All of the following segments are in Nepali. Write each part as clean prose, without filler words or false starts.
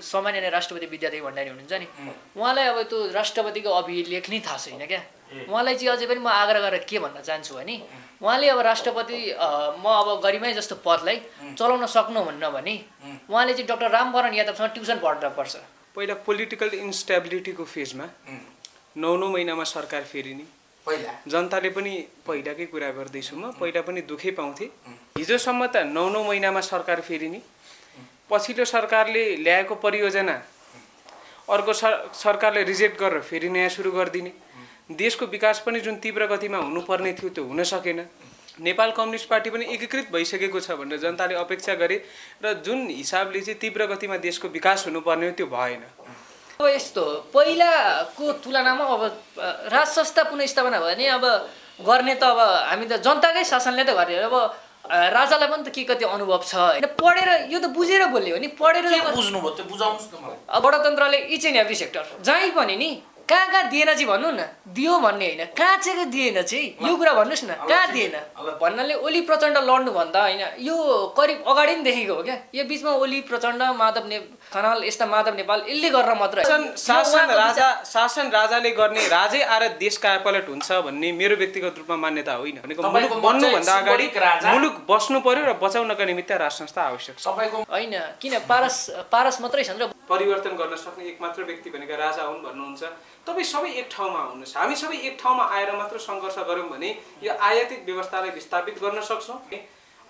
सामान्य नै राष्ट्रपति विद्यादेवी भण्डारी हुनुहुन्छ नि, उहाँलाई अब त्यो राष्ट्रपतिको अभिलेख नै थाहा छैन क्या। उहाँलाई चाहिँ अझै पनि म आग्रह गरेर के भन्न चाहन्छु भने उहाँले अब राष्ट्रपति म अब गरिमै जस्तो पदलाई चलाउन सक्नुहुन्न भने उहाँले चाहिँ डाक्टर रामवरण यादवसँग ट्युसन पढ्न पर्छ। पहिला पोलिटिकल इन्स्टेबिलिटीको फेजमा 9 महिनामा सरकार फेरिने पहिला जनताले पनि पहिलाकै कुरा गर्दैछु म, पहिला पनि दुखै पाउँथे। हिजोसम्म त 9 महिनामा सरकार फेरिने, पछिल्लो सरकारले ल्याएको परियोजना अर्को सरकारले रिजेक्ट गरेर फेरि नयाँ सुरु गरिदिने, देशको विकास पनि जुन तीव्र गतिमा हुनुपर्ने थियो त्यो हुन सकेन। नेपाल कम्युनिस्ट पार्टी पनि एकीकृत भइसकेको छ भनेर जनताले अपेक्षा गरे र जुन हिसाबले चाहिँ तीव्र गतिमा देशको विकास हुनुपर्ने हो त्यो भएन। अब यस्तो पहिलाको तुलनामा अब राज संस्था पुनर्स्थापना भयो भने अब गर्ने त अब हामी त जनताकै शासनले त गर्ने। अब राजालाई पनि त के कति अनुभव छ होइन, पढेर यो त बुझेर बोल्यो नि, पढेर बुझ्नुभयो त्यो बुझाउनुस् न मलाई। गणतन्त्रले इच एन्ड एभ्री सेक्टर जहीँ पनि नि कहाँ दिएन चाहिँ भन्नु न, दियो भन्ने होइन, कहाँ चाहिँ दिएन चाहिँ यो कुरा भन्नुहोस् न, कहाँ दिएन भन्नाले ओली प्रचण्ड लड्नुभन्दा होइन यो करिब अगाडि नै देखेको हो क्या। यो बिचमा ओली प्रचण्ड खनाल यस्ता माधव नेपाल यसले गरेर मात्र शासन राजाले गर्ने, राजै आएर देश कायापलट हुन्छ भन्ने मेरो व्यक्तिगत रूपमा मान्यता होइन। भनेको मुलुक बन्नुभन्दा अगाडि मुलुक बस्नु पर्यो र बचाउनका निमित्त राज संस्था आवश्यक छ। होइन किन पारस मात्रै छन् र परिवर्तन गर्न सक्ने एकमात्र व्यक्ति भनेका राजा हुन् भन्नुहुन्छ। तपाईँ सबै एक ठाउँमा आउनुहोस्, हामी सबै एक ठाउँमा आएर मात्र सङ्घर्ष गऱ्यौँ भने यो आयातित व्यवस्थालाई विस्थापित गर्न सक्छौँ।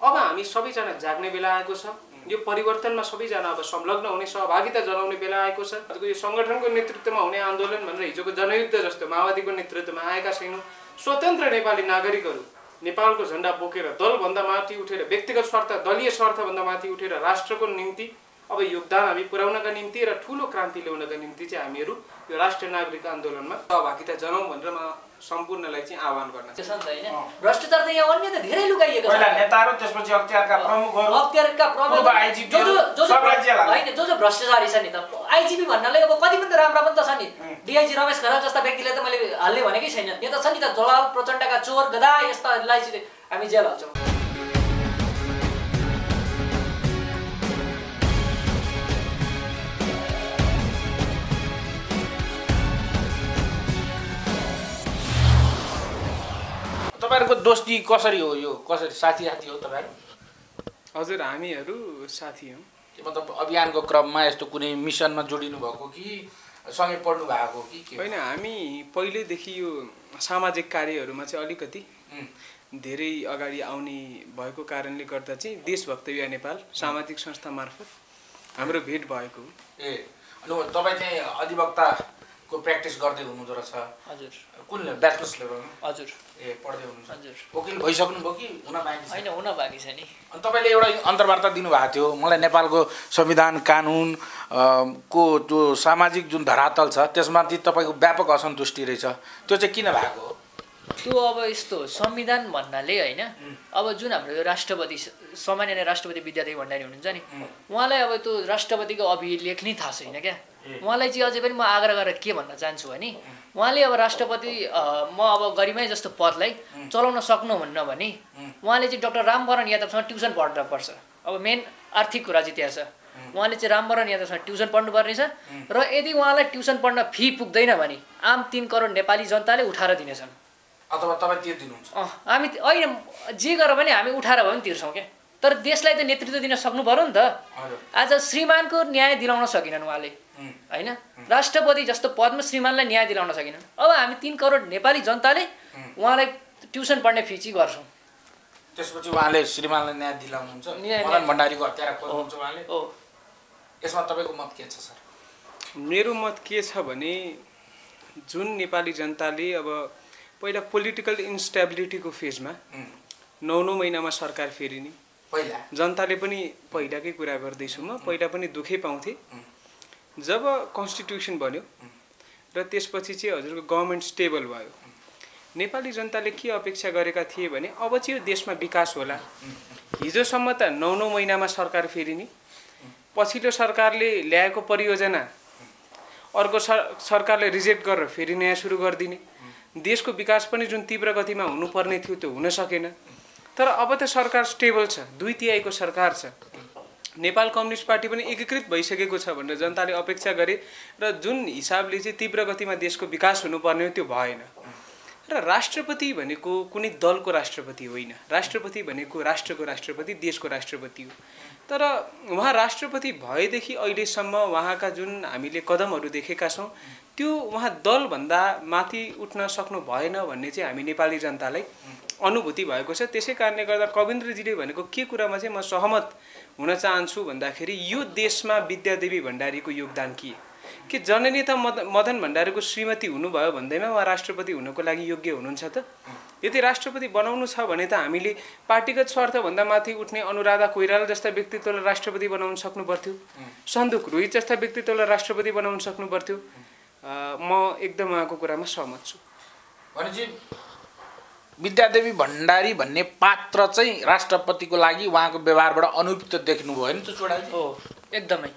अब हामी सबैजना जाग्ने बेला आएको छ, यो परिवर्तनमा सबैजना अब संलग्न हुने, सहभागिता जनाउने बेला आएको छ। यो सङ्गठनको नेतृत्वमा हुने आन्दोलन भनेर हिजोको जनयुद्ध जस्तो माओवादीको नेतृत्वमा आएका छैनौँ। स्वतन्त्र नेपाली नागरिकहरू नेपालको झन्डा बोकेर दलभन्दा माथि उठेर, व्यक्तिगत स्वार्थ दलीय स्वार्थभन्दा माथि उठेर राष्ट्रको निम्ति अब योगदान हामी पुर्याउनका निम्ति र ठुलो क्रान्ति ल्याउनका निम्ति चाहिँ हामीहरू यो राष्ट्रिय नागरिक आन्दोलनमा सहभागिता जनाउँ भनेर म सम्पूर्णलाई चाहिँ आह्वान गर्न चाहन्छु। भ्रष्टाचार त यहाँ अन्य त धेरै लुकाइएको छ। पहिला नेताहरू, त्यसपछि अख्तियारका प्रमुखहरू, जो भ्रष्टाचारी छ नि त आइजिपी भन्नाले अब कति पनि त राम्रा पनि त छ नि। डिआइजी रमेश खनाल जस्ता व्यक्तिलाई त मैले हाल्ने भनेकै छैन। यहाँ त छ नि त जलाल प्रचण्डका चोर गधा यस्तालाई चाहिँ हामी जेल हाल्छौँ। तपाईहरुको दोस्ती कसरी हो? यो कसरी साथी हो तपाईहरु? हजुर हामीहरु साथी हौं। के मतलब अभियानको क्रममा यस्तो कुनै मिसनमा जोडिनु भएको कि सँगै पढ्नु भएको कि के? हैन, हामी पहिलेदेखि यो सामाजिक कार्यहरुमा चाहिँ अलिकति धेरै अगाडि आउने भएको कारणले गर्दा चाहिँ देशभक्त युवा नेपाल सामाजिक संस्था मार्फत हाम्रो भेट भएको। ए अनि तपाई चाहिँ अधिवक्ता को प्र्याक्टिस गर्दै हुनुहुँदो रहेछ? हजुर। कुन ब्याचलर्स लेभलमा? हजुर। ए पढ्दै हुनुहुन्छ? हजुर। वकिल भइसक्नु भयो कि हुन बाँकी छ? हैन, हुन बाँकी छ नि। अनि तपाईले एउटा अन्तर्वार्ता दिनुभएको थियो मलाई, नेपालको संविधान कानुन को जो सामाजिक जुन धरातल छ त्यसमाथि तपाईको व्यापक असन्तुष्टि रहेछ, त्यो चाहिँ किन भएको हो? त्यो अब यस्तो संविधान भन्नाले होइन, अब जुन हाम्रो यो राष्ट्रपति सामान्य नै राष्ट्रपति विद्यादेवी भण्डारी हुनुहुन्छ नि, उहाँलाई अब त्यो राष्ट्रपतिको अभिलेख नै थाहा छैन क्या। उहाँलाई चाहिँ अझै पनि म आग्रह गरेर के भन्न चाहन्छु भने उहाँले अब राष्ट्रपति म अब गरिमै जस्तो पदलाई चलाउन सक्नुहुन्न भने उहाँले चाहिँ डाक्टर रामवरण यादवसँग ट्युसन पढ्न पर्छ। अब मेन आर्थिक कुरा चाहिँ त्यहाँ छ। उहाँले चाहिँ रामवरण यादवसँग ट्युसन पढ्नुपर्ने छ र यदि उहाँलाई ट्युसन पढ्न फी पुग्दैन भने आम 3 करोड नेपाली जनताले उठाएर दिनेछन्। अथवा तपाईँ तिर्दिनुहुन्छ? हामी होइन, जे गरेर पनि हामी उठाएर भए पनि तिर्छौँ क्या। तर देशलाई त नेतृत्व दिन सक्नु पर्यो नि त। आज श्रीमानको न्याय दिलाउन सकिनन् उहाँले होइन, राष्ट्रपति जस्तो पदमा श्रीमानलाई न्याय दिलाउन सकिनन्। अब हामी 3 करोड नेपाली जनताले उहाँलाई ट्युसन पढ्ने फी चाहिँ गर्छौँ। त्यसपछि उहाँले श्रीमानलाई न्याय दिलाउनुहुन्छ? मदन भण्डारीको हत्यारा खोज्नुहुन्छ उहाँले? हो। यसमा तपाईको मत के छ सर? मेरो मत के छ भने जुन नेपाली जनताले अब पहिला पोलिटिकल इन्स्टेबिलिटीको फेजमा 9 महिनामा सरकार फेरिने, पहिला जनताले पनि पहिलाकै कुरा गर्दैछु म, पहिला पनि दुखै पाउँथे। जब कन्स्टिट्युसन बन्यो र त्यसपछि चाहिँ हजुरको गभर्नमेन्ट स्टेबल भयो, नेपाली जनताले के अपेक्षा गरेका थिए भने अब चाहिँ यो देशमा विकास होला। हिजोसम्म त 9 महिनामा सरकार फेरिने, पछिल्लो सरकारले ल्याएको परियोजना अर्को सरकारले रिजेक्ट गरेर फेरि नयाँ सुरु गरिदिने, देशको विकास पनि जुन तीव्र गतिमा हुनुपर्ने थियो त्यो हुन सकेन। तर अब त सरकार स्टेबल छ, 2/3 सरकार छ नेपाल कम्युनिस्ट पार्टी पनि एकीकृत भइसकेको छ भनेर जनताले अपेक्षा गरे र जुन हिसाबले चाहिँ तीव्र गतिमा देशको विकास हुनुपर्ने हो त्यो भएन। र राष्ट्रपति भनेको कुनै दलको राष्ट्रपति होइन, राष्ट्रपति भनेको राष्ट्रको राष्ट्रपति, देशको राष्ट्रपति हो। तर उहाँ राष्ट्रपति भएदेखि अहिलेसम्म उहाँका जुन हामीले कदमहरू देखेका छौँ त्यो उहाँ दलभन्दा माथि उठ्न सक्नु भएन भन्ने चाहिँ हामी नेपाली जनतालाई अनुभूति भएको छ। त्यसै कारणले गर्दा कविन्द्रजीले भनेको के कुरामा चाहिँ म सहमत हुन चाहन्छु भन्दाखेरि यो देशमा विद्यादेवी भण्डारीको योगदान के जननेता मदन भण्डारीको श्रीमती हुनुभयो भन्दैमा उहाँ राष्ट्रपति हुनको लागि योग्य हुनुहुन्छ त? यदि राष्ट्रपति बनाउनु छ भने त हामीले पार्टीगत स्वार्थभन्दा माथि उठ्ने अनुराधा कोइराला जस्ता व्यक्तित्वलाई राष्ट्रपति बनाउन सक्नु पर्थ्यो, सन्दुक रोहित जस्ता व्यक्तित्वलाई राष्ट्रपति बनाउन सक्नु पर्थ्यो। म एकदम उहाँको कुरामा सहमत छु। भनेपछि विद्यादेवी भण्डारी भन्ने पात्र चाहिँ राष्ट्रपतिको लागि उहाँको व्यवहारबाट अनुपयुक्त देख्नुभयो नि त चोडाजी? हो, एकदमै।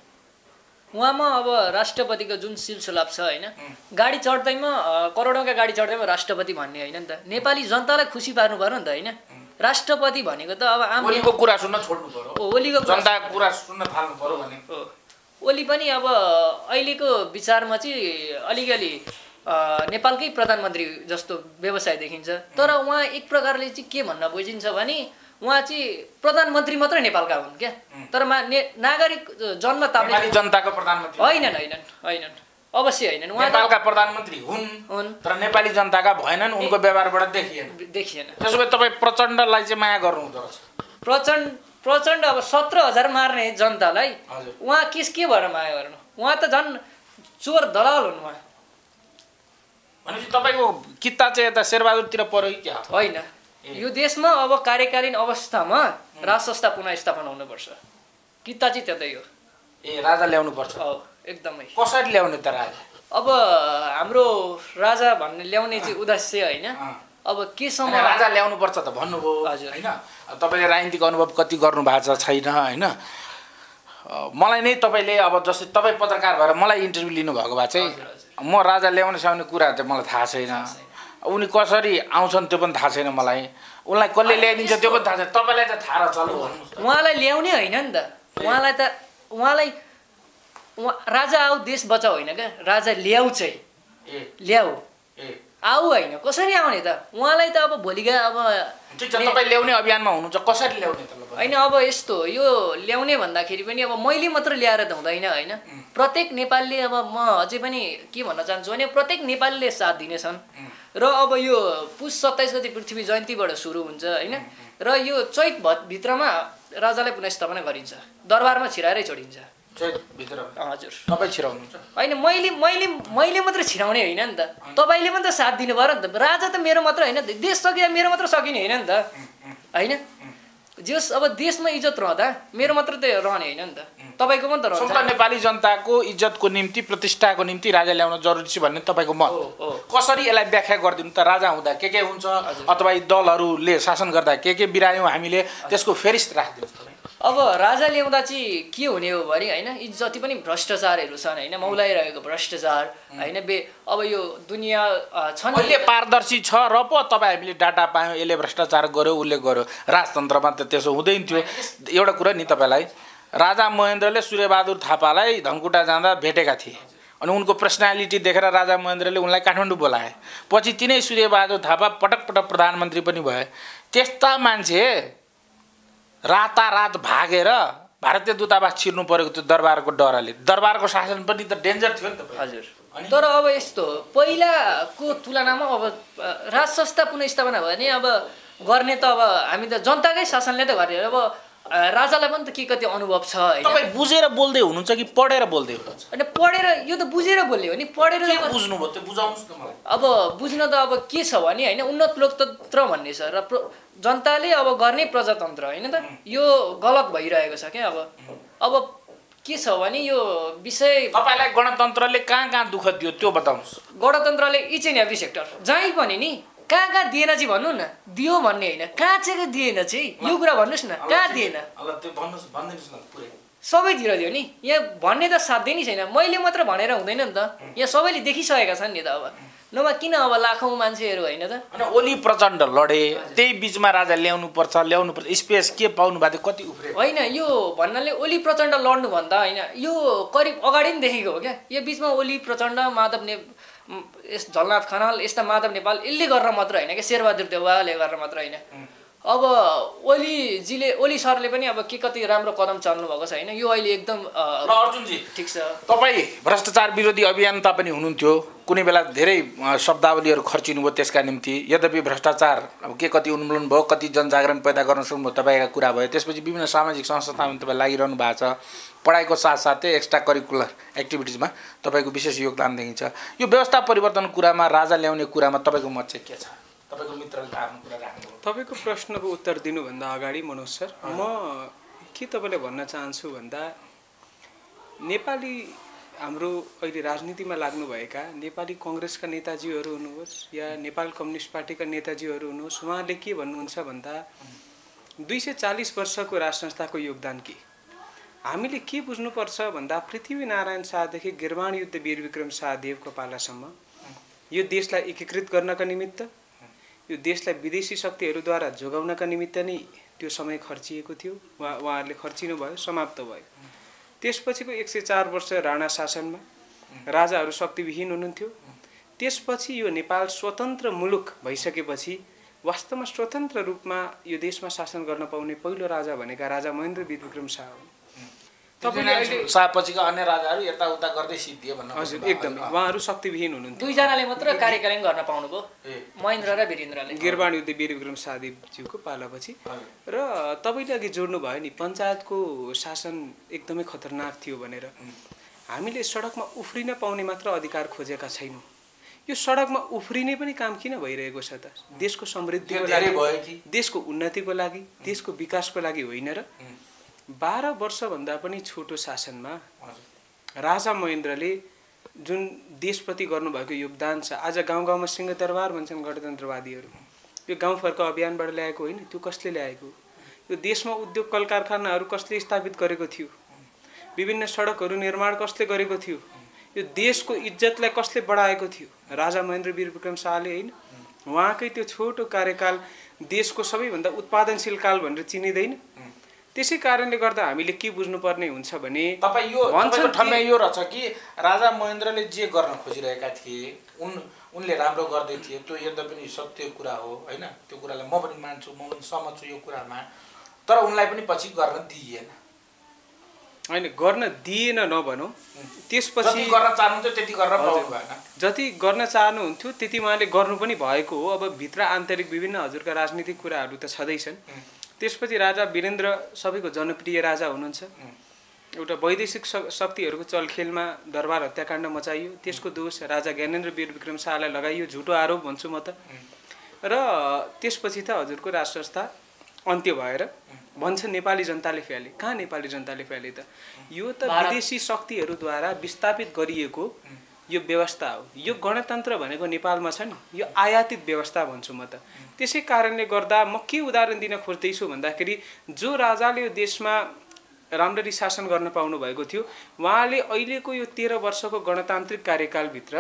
उहाँमा अब राष्ट्रपतिको जुन सिलसिलाप छ होइन, गाडी चढ्दैमा करोडौँका गाडी चढ्दैमा राष्ट्रपति भन्ने होइन नि त। नेपाली जनतालाई खुसी पार्नु पर्यो नि त होइन। राष्ट्रपति भनेको त अब आम ओलीको कुरा सुन्न छोड्नु पर्यो, ओलीको जनताको कुरा सुन्न थाल्नु पर्यो भने ओली पनि अब अहिलेको विचारमा चाहिँ अलिकति नेपालकै प्रधानमन्त्री जस्तो व्यवसाय देखिन्छ। तर उहाँ एक प्रकारले चाहिँ के भन्न बुझिन्छ भने उहाँ चाहिँ प्रधानमन्त्री मात्रै नेपालका हुन् क्या, तर नागरिक जन्म ताप्ने जनताको प्रधानमन्त्री होइनन्, अवश्य होइनन्। उहाँ नेपालका प्रधानमन्त्री हुन् तर नेपाली जनताका भएनन्, उनको व्यवहारबाट देखिएन। त्यसो भए तपाईँ प्रचण्डलाई चाहिँ माया गर्नुहुँदो रहेछ। प्रचण्ड अब 17,000 मार्ने जनतालाई उहाँ के भएर माया गर्नु? उहाँ त झन् चोर दलाल हुन् उहाँ। भनेपछि तपाईँको किता चाहिँ यता शेरबहादुरतिर पर्यो कि क्या? होइन, यो देशमा अब कार्यकालीन अवस्थामा राज संस्था पुनःस्थापना हुनुपर्छ। किता चाहिँ त्यतै हो। ए राजा ल्याउनु पर्छ? एकदमै। कसरी ल्याउने त राजा? अब हाम्रो राजा भन्ने ल्याउने चाहिँ उद्देश्य होइन। अब केसम्म राजा ल्याउनु पर्छ त भन्नुभयो होइन? तपाईँले राजनीतिक अनुभव कति गर्नु भएको छैन होइन? मलाई नै तपाईँले अब जस्तै तपाईँ पत्रकार भएर मलाई इन्टरभ्यू लिनुभएको भए चाहिँ म राजा ल्याउने स्याउने कुरा त मलाई थाहा छैन, उनी कसरी आउँछन् त्यो पनि थाहा छैन मलाई, उनलाई कसले ल्याइदिन्छ त्यो पनि थाहा छैन। तपाईँलाई त थाहा र चल्नु उहाँलाई ल्याउने होइन नि त। उहाँलाई राजा आऊ देश बचाऊ होइन क्या, राजा ल्याऊ चाहिँ ल्याऊ आऊ होइन। कसरी आउने त? उहाँलाई त अब भोलिका अब तपाईँ ल्याउने अभियानमा हुनुहुन्छ, कसरी ल्याउने त? होइन, अब यस्तो यो ल्याउने भन्दाखेरि पनि अब मैले मात्र ल्याएर त हुँदैन होइन। प्रत्येक नेपालीले अब म अझै पनि के भन्न चाहन्छु भने प्रत्येक नेपालीले साथ दिनेछन्। र अब यो पुष 27 गते पृथ्वी जयन्तीबाट सुरु हुन्छ होइन, र यो चैत भित्रमा राजालाई पुनःस्थापना गरिन्छ, दरबारमा छिराएरै छोडिन्छ। हजुर तपाईँ छिराउनुहुन्छ? होइन, मैले मात्र छिराउने होइन नि त, तपाईँले पनि त साथ दिनु पर्यो नि त। राजा त मेरो मात्र होइन, देश सकिँदा मेरो मात्र सकिने होइन नि त होइन। जस अब देशमा इज्जत रहँदा मेरो मात्र त रहने होइन नि त, तपाईँको पनि त रहन्छ। नेपाली जनताको इज्जतको निम्ति प्रतिष्ठाको निम्ति राजा ल्याउन जरुरी छ भन्ने तपाईँको मत? कसरी यसलाई व्याख्या गरिदिनु त? राजा हुँदा के हुन्छ अथवा यी दलहरूले शासन गर्दा के बिरायौँ हामीले, त्यसको फेरिस्त राखिदिनुहोस्। अब राजा ल्याउँदा चाहिँ के हुने हो भने होइन, यी जति पनि भ्रष्टाचारहरू छन् होइन, मौलाइरहेको भ्रष्टाचार होइन, अब यो दुनियाँ छन् अहिले पारदर्शी छ र पो तपाईँ हामीले डाटा पायौँ यसले भ्रष्टाचार गर्यो उसले गर्यो। राजतन्त्रमा त त्यसो हुँदैन थियो। एउटा कुरा नि तपाईँलाई, राजा महेन्द्रले सूर्यबहादुर थापालाई धनकुटा जाँदा भेटेका थिए अनि उनको पर्सनालिटी देखेर राजा महेन्द्रले उनलाई काठमाडौँ बोलाए। पछि तिनै सूर्यबहादुर थापा पटक प्रधानमन्त्री पनि भए। त्यस्ता मान्छे रातारात भागेर भारतीय दूतावास छिर्नु परेको थियो दरबारको डरले। दरबारको शासन पनि त डेन्जर थियो नि त। हजुर, तर अब यस्तो पहिलाको तुलनामा अब राज संस्था पुनःस्थापना भयो भने अब गर्ने त अब हामी त जनताकै शासनले त गर्ने। अब राजालाई पनि त के कति अनुभव छ होइन। तपाईँ बुझेर बोल्दै हुनुहुन्छ कि पढेर बोल्दै हुनुहुन्छ? होइन, पढेर, यो त बुझेर बोल्यो नि, पढेर बुझ्नुभयो त्यो बुझाउनुहोस् न मलाई। अब बुझ्न त अब के छ भने होइन, उन्नत लोकतन्त्र भन्ने छ र जनताले अब गर्ने प्रजातन्त्र होइन त, यो गलत भइरहेको छ क्या। अब के छ भने यो विषय तपाईँलाई गणतन्त्रले कहाँ दुःख दियो त्यो बताउनुहोस्। गणतन्त्रले इच एन्ड एभ्री सेक्टर जहीँ पनि नि कहाँ दिएन चाहिँ भन्नु न, दियो भन्ने होइन, कहाँ चाहिँ दिएन चाहिँ यो कुरा भन्नुहोस् न, कहाँ दिएन सबैतिर दियो नि। यहाँ भन्ने त साध्य नै छैन, मैले मात्र भनेर हुँदैन नि त, यहाँ सबैले देखिसकेका छन् नि त। अब नभए किन अब लाखौँ मान्छेहरू होइन त। अनि ओली प्रचण्ड लडे, त्यही बिचमा राजा ल्याउनुपर्छ स्पेस के पाउनु भएको थियो, कति उफ्रे होइन। यो भन्नाले ओली प्रचण्ड लड्नु भन्दा होइन, यो करिब अगाडि नै देखेको हो क्या। यो बिचमा ओली प्रचण्ड झलनाथ खनाल यस्ता माधव नेपाल यसले गरेर मात्र होइन क्या, शेरबहादुर देउवाले गरेर मात्र होइन। अब ओली सरले पनि अब के कति राम्रो कदम चाल्नु भएको छ होइन। यो अहिले एकदम अर्जुनजी ठिक छ। तपाईँ भ्रष्टाचार विरोधी अभियान्ता पनि हुनुहुन्थ्यो, कुनै बेला धेरै शब्दावलीहरू खर्चिनु भयो त्यसका निम्ति। यद्यपि भ्रष्टाचार अब के कति उन्मूलन भयो, कति जनजागरण पैदा गर्न सक्नुभयो तपाईँका कुरा भयो। त्यसपछि विभिन्न सामाजिक संस्थामा तपाईँ लागिरहनु भएको छ। पढाइको साथसाथै एक्स्ट्रा करिकुलर एक्टिभिटिजमा तपाईँको विशेष योगदान देखिन्छ। यो व्यवस्था परिवर्तन कुरामा, राजा ल्याउने कुरामा तपाईँको मत चाहिँ के छ? तपाईँको मित्रले आफ्नो कुरा राख्नु। तपाईँको प्रश्नको उत्तर दिनुभन्दा अगाडि मनोज सर, म के तपाईँले भन्न चाहन्छु भन्दा नेपाली हाम्रो अहिले राजनीतिमा लाग्नुभएका नेपाली कङ्ग्रेसका नेताजीहरू हुनुहोस् या नेपाल कम्युनिस्ट पार्टीका नेताजीहरू हुनुहोस्, उहाँले के भन्नुहुन्छ भन्दा 240 वर्षको राज संस्थाको योगदान के? हामीले के बुझ्नुपर्छ भन्दा पृथ्वीनारायण शाहदेखि गिर्वाण युद्ध वीर विक्रम शाहदेवको पालासम्म यो देशलाई एकीकृत गर्नका निमित्त, यो देशलाई विदेशी शक्तिहरूद्वारा जोगाउनका निमित्त नै त्यो समय खर्चिएको थियो। उहाँहरूले खर्चिनु भयो, समाप्त भयो। त्यसपछिको 104 वर्ष राणा शासनमा राजाहरू शक्तिविहीन हुनुहुन्थ्यो। त्यसपछि यो नेपाल स्वतन्त्र मुलुक भइसकेपछि वास्तवमा स्वतन्त्र रूपमा यो देशमा शासन गर्न पाउने पहिलो राजा भनेका राजा महेन्द्र वीर विक्रम शाह हुन्। शाहपछिका अन्य राजाहरू यताउता गर्दै सिद्धिए भन्नु। हजुर, एकदमै उहाँहरू शक्तिविहीन हुनुहुन्थ्यो। दुईजनाले मात्र कार्यकालीन गर्न पाउनुभयो, महेन्द्र र वीरेन्द्रले। गिर्वाण युद्ध वीर विक्रम शाहदेवज्यूको पालापछि। र तपाईँले अघि जोड्नु भयो नि पञ्चायतको शासन एकदमै खतरनाक थियो भनेर। हामीले सडकमा उफ्रिन पाउने मात्र अधिकार खोजेका छैनौँ। यो सडकमा उफ्रिने पनि काम किन भइरहेको छ त? देशको समृद्धिको लागि, देशको उन्नतिको लागि, देशको विकासको लागि होइन र? 12 वर्षभन्दा पनि छोटो शासनमा राजा महेन्द्रले जुन देशप्रति गर्नुभएको योगदान छ, आज गाउँ गाउँमा सिंहदरबार भन्छन् गणतन्त्रवादीहरू। यो गाउँ फर्क अभियानबाट ल्याएको होइन, त्यो कसले ल्याएको? यो देशमा उद्योग कल कारखानाहरू कसले स्थापित गरेको थियो? विभिन्न सडकहरू निर्माण कसले गरेको थियो? यो देशको इज्जतलाई कसले बढाएको थियो? राजा महेन्द्र वीर विक्रम शाहले होइन। उहाँकै त्यो छोटो कार्यकाल देशको सबैभन्दा उत्पादनशील काल भनेर चिनिँदैन। त्यसै कारणले गर्दा हामीले के बुझ्नुपर्ने हुन्छ भने तपाईँ यो ठाउँमा यो रहेछ कि राजा महेन्द्रले जे गर्न खोजिरहेका थिए उनले राम्रो गर्दै थिए, त्यो यद्यपि सत्य कुरा हो होइन। त्यो कुरालाई म पनि मान्छु, म पनि सहमत छु यो कुरामा। तर उनलाई पनि पछि गर्न दिइएन होइन, गर्न दिएन नभनौँ। त्यसपछि गर्न चाहनुहुन्थ्यो त्यति गर्न पाउनु भएन। जति गर्न चाहनुहुन्थ्यो त्यति उहाँले गर्नु पनि भएको हो। अब भित्र आन्तरिक विभिन्न हजुरका राजनीतिक कुराहरू त छँदैछन्। त्यसपछि राजा वीरेन्द्र सबैको जनप्रिय राजा हुनुहुन्छ। एउटा वैदेशिक शक्तिहरूको चलखेलमा दरबार हत्याकाण्ड मचाइयो, त्यसको दोष राजा ज्ञानेन्द्र वीर विक्रम शाहलाई लगाइयो, झुटो आरोप भन्छु म त। र त्यसपछि त हजुरको राज संस्था अन्त्य भएर भन्छ नेपाली जनताले फ्याले। कहाँ नेपाली जनताले फ्याले त? यो त विदेशी शक्तिहरूद्वारा विस्थापित गरिएको यो व्यवस्था हो। यो गणतन्त्र भनेको नेपालमा छ नि, यो आयातित व्यवस्था भन्छु म त। त्यसै कारणले गर्दा म के उदाहरण दिन खोज्दैछु भन्दाखेरि जो राजाले यो देशमा राम्ररी शासन गर्न पाउनु भएको थियो, उहाँले अहिलेको यो 13 वर्षको गणतान्त्रिक कार्यकालभित्र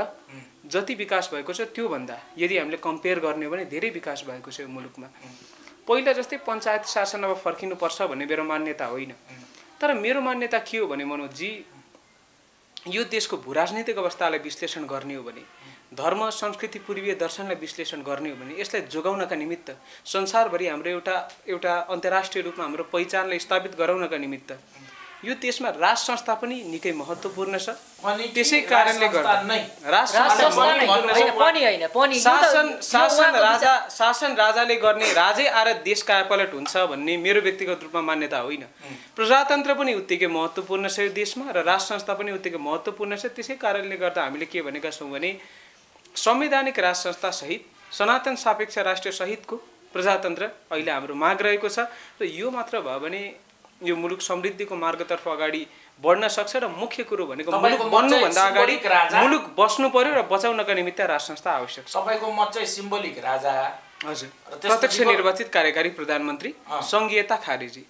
जति विकास भएको छ त्योभन्दा यदि हामीले कम्पेयर गर्ने हो भने धेरै विकास भएको छ यो मुलुकमा। पहिला जस्तै पञ्चायत शासन अब फर्किनुपर्छ भन्ने मेरो मान्यता होइन। तर मेरो मान्यता के हो भने मनोजजी, यो देशको भूराजनीतिक अवस्थालाई विश्लेषण गर्ने हो भने, धर्म संस्कृति पूर्वीय दर्शनलाई विश्लेषण गर्ने हो भने, यसलाई जोगाउनका निमित्त संसारभरि हाम्रो एउटा अन्तर्राष्ट्रिय रूपमा हाम्रो पहिचानलाई स्थापित गराउनका निमित्त यो देशमा राज संस्था पनि निकै महत्त्वपूर्ण छ। त्यसै कारणले गर्दा शासन राजाले गर्ने, राजै आएर देश कायापलट हुन्छ भन्ने मेरो व्यक्तिगत रूपमा मान्यता होइन। प्रजातन्त्र पनि उत्तिकै महत्त्वपूर्ण छ यो देशमा र राज संस्था पनि उत्तिकै महत्त्वपूर्ण छ। त्यसै कारणले गर्दा हामीले के भनेका छौँ भने संवैधानिक राज संस्था सहित सनातन सापेक्ष राष्ट्रिय सहितको प्रजातन्त्र अहिले हाम्रो माग रहेको छ। र यो मात्र भयो भने यो मुलुक समृद्धिको मार्गतर्फ अगाडि बढ्न सक्छ। र मुख्य कुरो भनेको मुलुक बन्नुभन्दा अगाडि मुलुक बस्नु पर्यो र बचाउनका निमित्त राज संस्था आवश्यक छ। सबैको मत चाहिँ सिम्बोलिक राजा, हजुर, प्रत्यक्ष निर्वाचित कार्यकारी प्रधानमन्त्री, संघीयता खारेजी।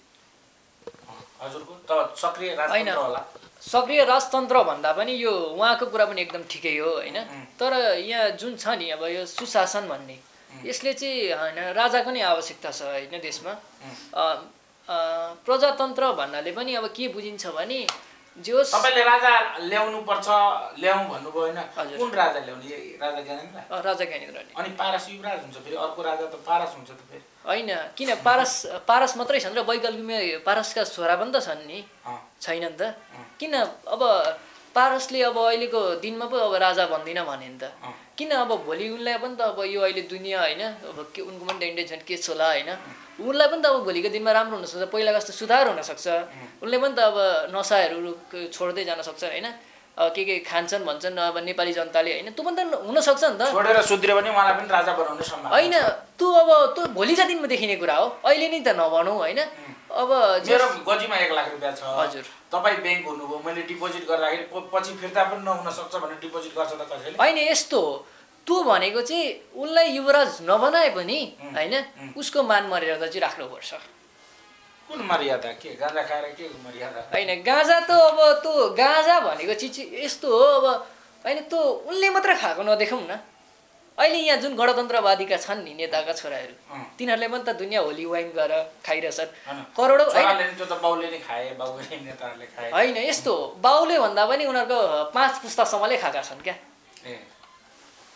हजुरको त सक्रिय राजतन्त्र होला। सक्रिय राजतन्त्र भन्दा पनि यो उहाँको कुरा पनि एकदम ठिकै हो होइन। तर यहाँ जुन छ नि अब यो सुशासन भन्ने यसले चाहिँ होइन राजाको नै आवश्यकता छ होइन देशमा। प्रजातन्त्र भन्नाले पनि अब के बुझिन्छ भने जे होस् तपाईँले राजा ल्याउनु पर्छ ल्याउँ भन्नुभयो होइन, कुन राजा ल्याउने? राजा ज्ञानेन्द्र? राजा ज्ञानेन्द्र नि। अनि पारस युवराज हुन्छ, फेरि अर्को राजा त पारस हुन्छ त फेरि होइन। किन पारस मात्रै छन् र वैकल्पिकमा पारसका छोरा पनि त छन् नि, छैनन् त? किन अब पारसले अब अहिलेको दिनमा पो अब राजा भन्दिनँ भने नि त किन अब भोलि उनलाई पनि त अब यो अहिले दुनियाँ होइन अब के उनको पनि त इन्टेन्सन के छ होला होइन, उनलाई पनि त अब भोलिको दिनमा राम्रो हुनसक्छ, पहिलाको जस्तो सुधार हुनसक्छ, उनले पनि त अब नसाहरू छोड्दै जान सक्छ होइन। के खान्छन् भन्छन् अब नेपाली जनताले होइन, त्यो पनि त हुनसक्छ नि त। छोडेर सुध्रियो भने उहाँलाई पनि राजा बनाउने सम्भावना होइन। त्यो अब त्यो भोलिका दिनमा देखिने कुरा हो, अहिले नै त नभनौँ होइन। अब मेरो गजीमा 1 लाख रुपियाँ छ, हजुर तपाईँ ब्याङ्क हुनुभयो, मैले डिपोजिट गर्दाखेरि पछि फिर्ता पनि नहुन सक्छ भने डिपोजिट गर्छ त कसैले? होइन यस्तो हो, त्यो भनेको चाहिँ उनलाई युवराज नबनाए पनि होइन उसको मान मर्यादा चाहिँ राख्नुपर्छ। कुन मर्यादा? के गाँजा खाएर के मर्यादा? होइन गाँजा त अब त्यो गाँजा भनेको चिज यस्तो हो अब होइन, त्यो उनले मात्र खाएको नदेखौँ न। अहिले यहाँ जुन गणतन्त्रवादीका छन् नि नेताका छोराहरू तिनीहरूले पनि त दुनियाँ होली वाइन गरेर खाइरहेछन् करोडौँ होइन। यस्तो बाउले भन्दा पनि उनीहरूको 5 पुस्तासम्मले खाएका छन् क्या।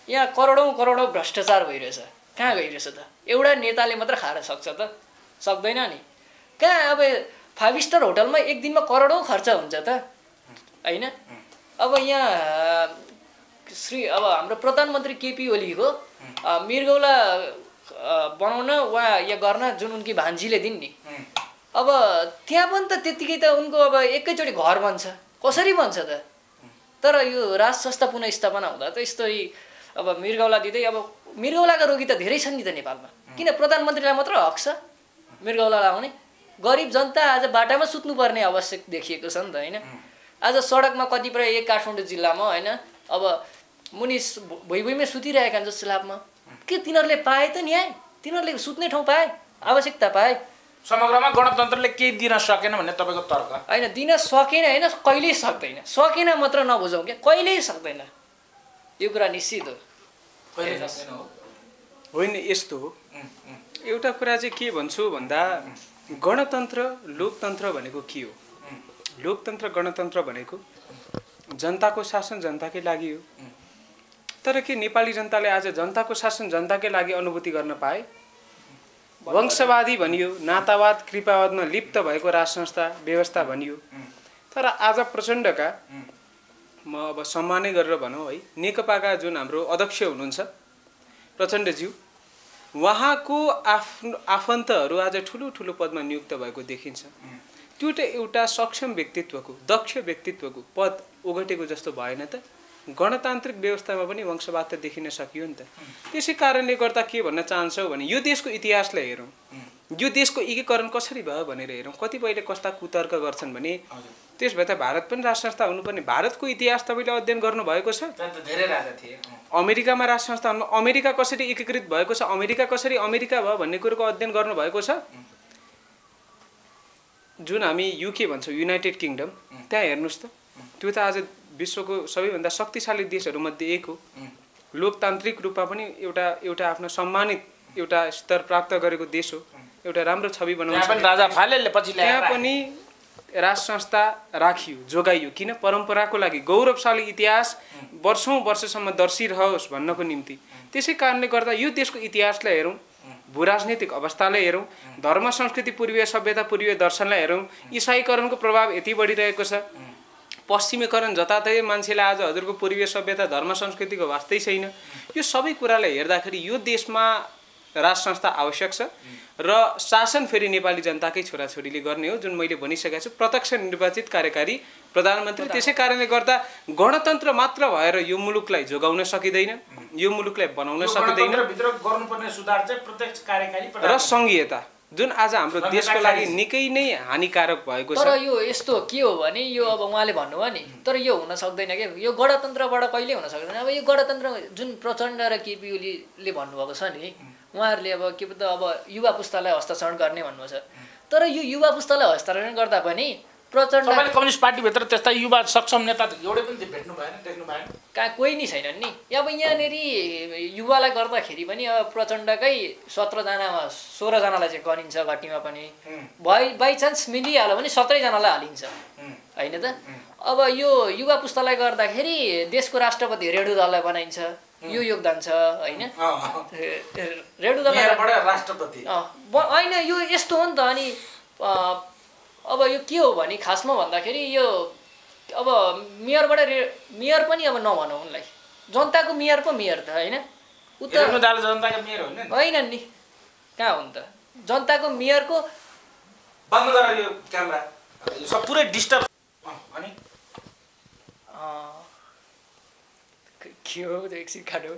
यहाँ करोडौँ भ्रष्टाचार भइरहेछ, कहाँ गइरहेछ त? एउटा नेताले मात्र खाएर सक्छ त? सक्दैन नि। कहाँ अब 5 स्टार होटलमा एक दिनमा करोडौँ खर्च हुन्छ त होइन। अब यहाँ अब हाम्रो प्रधानमन्त्री केपी ओलीको मृगौला बनाउन वा या गर्न जुन उनकी भान्जीले दिन् नि, अब त्यहाँ पनि त त्यत्तिकै त उनको अब एकैचोटि घर बन्छ, कसरी बन्छ त? तर यो राज संस्था पुनःस्थापना हुँदा त यस्तै अब मृगौला दिँदै, अब मृगौलाका रोगी त धेरै छन् नि त नेपालमा, किन प्रधानमन्त्रीलाई मात्र हक छ मृगौला लाउने? गरिब जनता आज बाटामा सुत्नुपर्ने आवश्यक देखिएको छ नि त होइन। आज सडकमा कतिपय काठमाडौँ जिल्लामा होइन अब मुनि भुइँभुइँमै सुतिरहेका हुन्छ स्ल्याबमा, के तिनीहरूले पाए त न्याय? तिनीहरूले सुत्ने ठाउँ पाए, आवश्यकता पाए? समग्रमा गणतन्त्रले केही दिन सकेन भन्ने तपाईँको तर्क? होइन दिन सकेन होइन, कहिल्यै सक्दैन। सकेन मात्र नबुझौँ क्या, कहिल्यै सक्दैन, यो कुरा निश्चित हो। होइन यस्तो हो, एउटा कुरा चाहिँ के भन्छु भन्दा गणतन्त्र लोकतन्त्र भनेको के हो? लोकतन्त्र गणतन्त्र भनेको जनताको शासन जनताकै लागि हो। तर के नेपाली जनताले आज जनताको शासन जनताकै लागि अनुभूति गर्न पाए? वंशवादी भनियो, नातावाद कृपावादमा लिप्त भएको राज संस्था व्यवस्था भनियो। तर आज प्रचण्डका म अब सम्मानै गरेर भनौँ है, नेकपाका जुन हाम्रो अध्यक्ष हुनुहुन्छ प्रचण्डज्यू, उहाँको आफन्तहरू आज ठुलो ठुलो पदमा नियुक्त भएको देखिन्छ। त्यो त एउटा सक्षम व्यक्तित्वको दक्ष व्यक्तित्वको पद ओगटेको जस्तो भएन त? गणतान्त्रिक व्यवस्थामा पनि वंशवाद त देखिन सकियो नि त। त्यसै कारणले गर्दा के भन्न चाहन्छौ भने यो देशको इतिहासलाई हेरौँ, यो देशको एकीकरण कसरी भयो भनेर हेरौँ। कतिपयले कस्ता कुतर्क गर्छन् भने त्यस भए त भारत पनि राज संस्था हुनुपर्ने। भारतको इतिहास तपाईँले अध्ययन गर्नुभएको छ? धेरै राजा थिए। अमेरिकामा राज संस्था हुनु, अमेरिका कसरी एकीकृत भएको छ, अमेरिका कसरी अमेरिका भयो भन्ने कुरोको अध्ययन गर्नुभएको छ? जुन हामी युके भन्छौँ युनाइटेड किङडम, त्यहाँ हेर्नुहोस् त, त्यो त आज विश्वको सबैभन्दा शक्तिशाली देशहरूमध्ये एक हो। लोकतान्त्रिक रूपमा पनि एउटा आफ्नो सम्मानित एउटा स्तर प्राप्त गरेको देश हो। एउटा राम्रो छवि बनाउँछ। त्यहाँ पनि राज संस्था राखियो, जोगाइयो। किन? परम्पराको लागि, गौरवशाली इतिहास वर्षौँ वर्षसम्म दर्शिरहोस् भन्नको निम्ति। त्यसै कारणले गर्दा यो देशको इतिहासलाई हेरौँ, भूराजनीतिक अवस्थालाई हेरौँ, धर्म संस्कृति पूर्वीय सभ्यता पूर्वीय दर्शनलाई हेरौँ, इसाईकरणको प्रभाव यति बढिरहेको छ। पश्चिमीकरण जताततै मान्छेलाई आज हजुरको पूर्वीय सभ्यता धर्म संस्कृतिको वास्तै छैन। यो सबै कुरालाई हेर्दाखेरि यो देशमा राज संस्था आवश्यक छ र शासन फेरि नेपाली जनताकै छोराछोरीले गर्ने हो। जुन मैले भनिसकेको छु, प्रत्यक्ष निर्वाचित कार्यकारी प्रधानमन्त्री। त्यसै कारणले गर्दा गणतन्त्र मात्र भएर यो मुलुकलाई जोगाउन सकिँदैन, यो मुलुकलाई बनाउन सकिँदैन। गर्नुपर्ने सुधार चाहिँ प्रत्यक्ष कार्यकारी र सङ्घीयता जुन आज हाम्रो देशको लागि निकै नै हानिकारक भएको छ। तर यो यस्तो के हो भने यो अब उहाँले भन्नुभयो नि, तर यो हुन सक्दैन के, यो गणतन्त्रबाट कहिले हुन सक्दैन। अब यो गणतन्त्र जुन प्रचण्ड र केपी ओलीले भन्नुभएको छ नि, उहाँहरूले अब के त अब युवा पुस्तालाई हस्ताक्षरण गर्ने भन्नुभएको छ। तर यो युवा पुस्तालाई हस्ताक्षरण गर्दा पनि प्रचण्ड तपाईँले कम्युनिस्ट पार्टीभित्र त्यस्ता युवा सक्षम नेता एउटै पनि भेट्नु भएन देख्नु भएन कहाँ कोही नि छैनन् नि अब यहाँनिर युवालाई गर्दाखेरि पनि अब प्रचण्डकै 17 जनामा 16 जनालाई चाहिँ गनिन्छ घटीमा पनि बाइचान्स मिलिहाल्यो भने 17 जनालाई हालिन्छ होइन त अब यो युवा पुस्तालाई गर्दाखेरि देशको राष्ट्रपति रेणुदललाई बनाइन्छ यो योगदान छ होइन रेणुदलबाट राष्ट्रपति होइन यो यस्तो हो नि त अनि अब यो के हो भने खासमा भन्दाखेरि यो अब मेयरबाट मेयर पनि अब नभनौँ उनलाई जनताको मेयर पो मेयर त होइन जनताको मेयर होइन नि कहाँ हो नि त जनताको मेयरको बन्द गर यो क्यामेरा सब पुरै डिस्टर्ब अनि के हो एकछिन खानु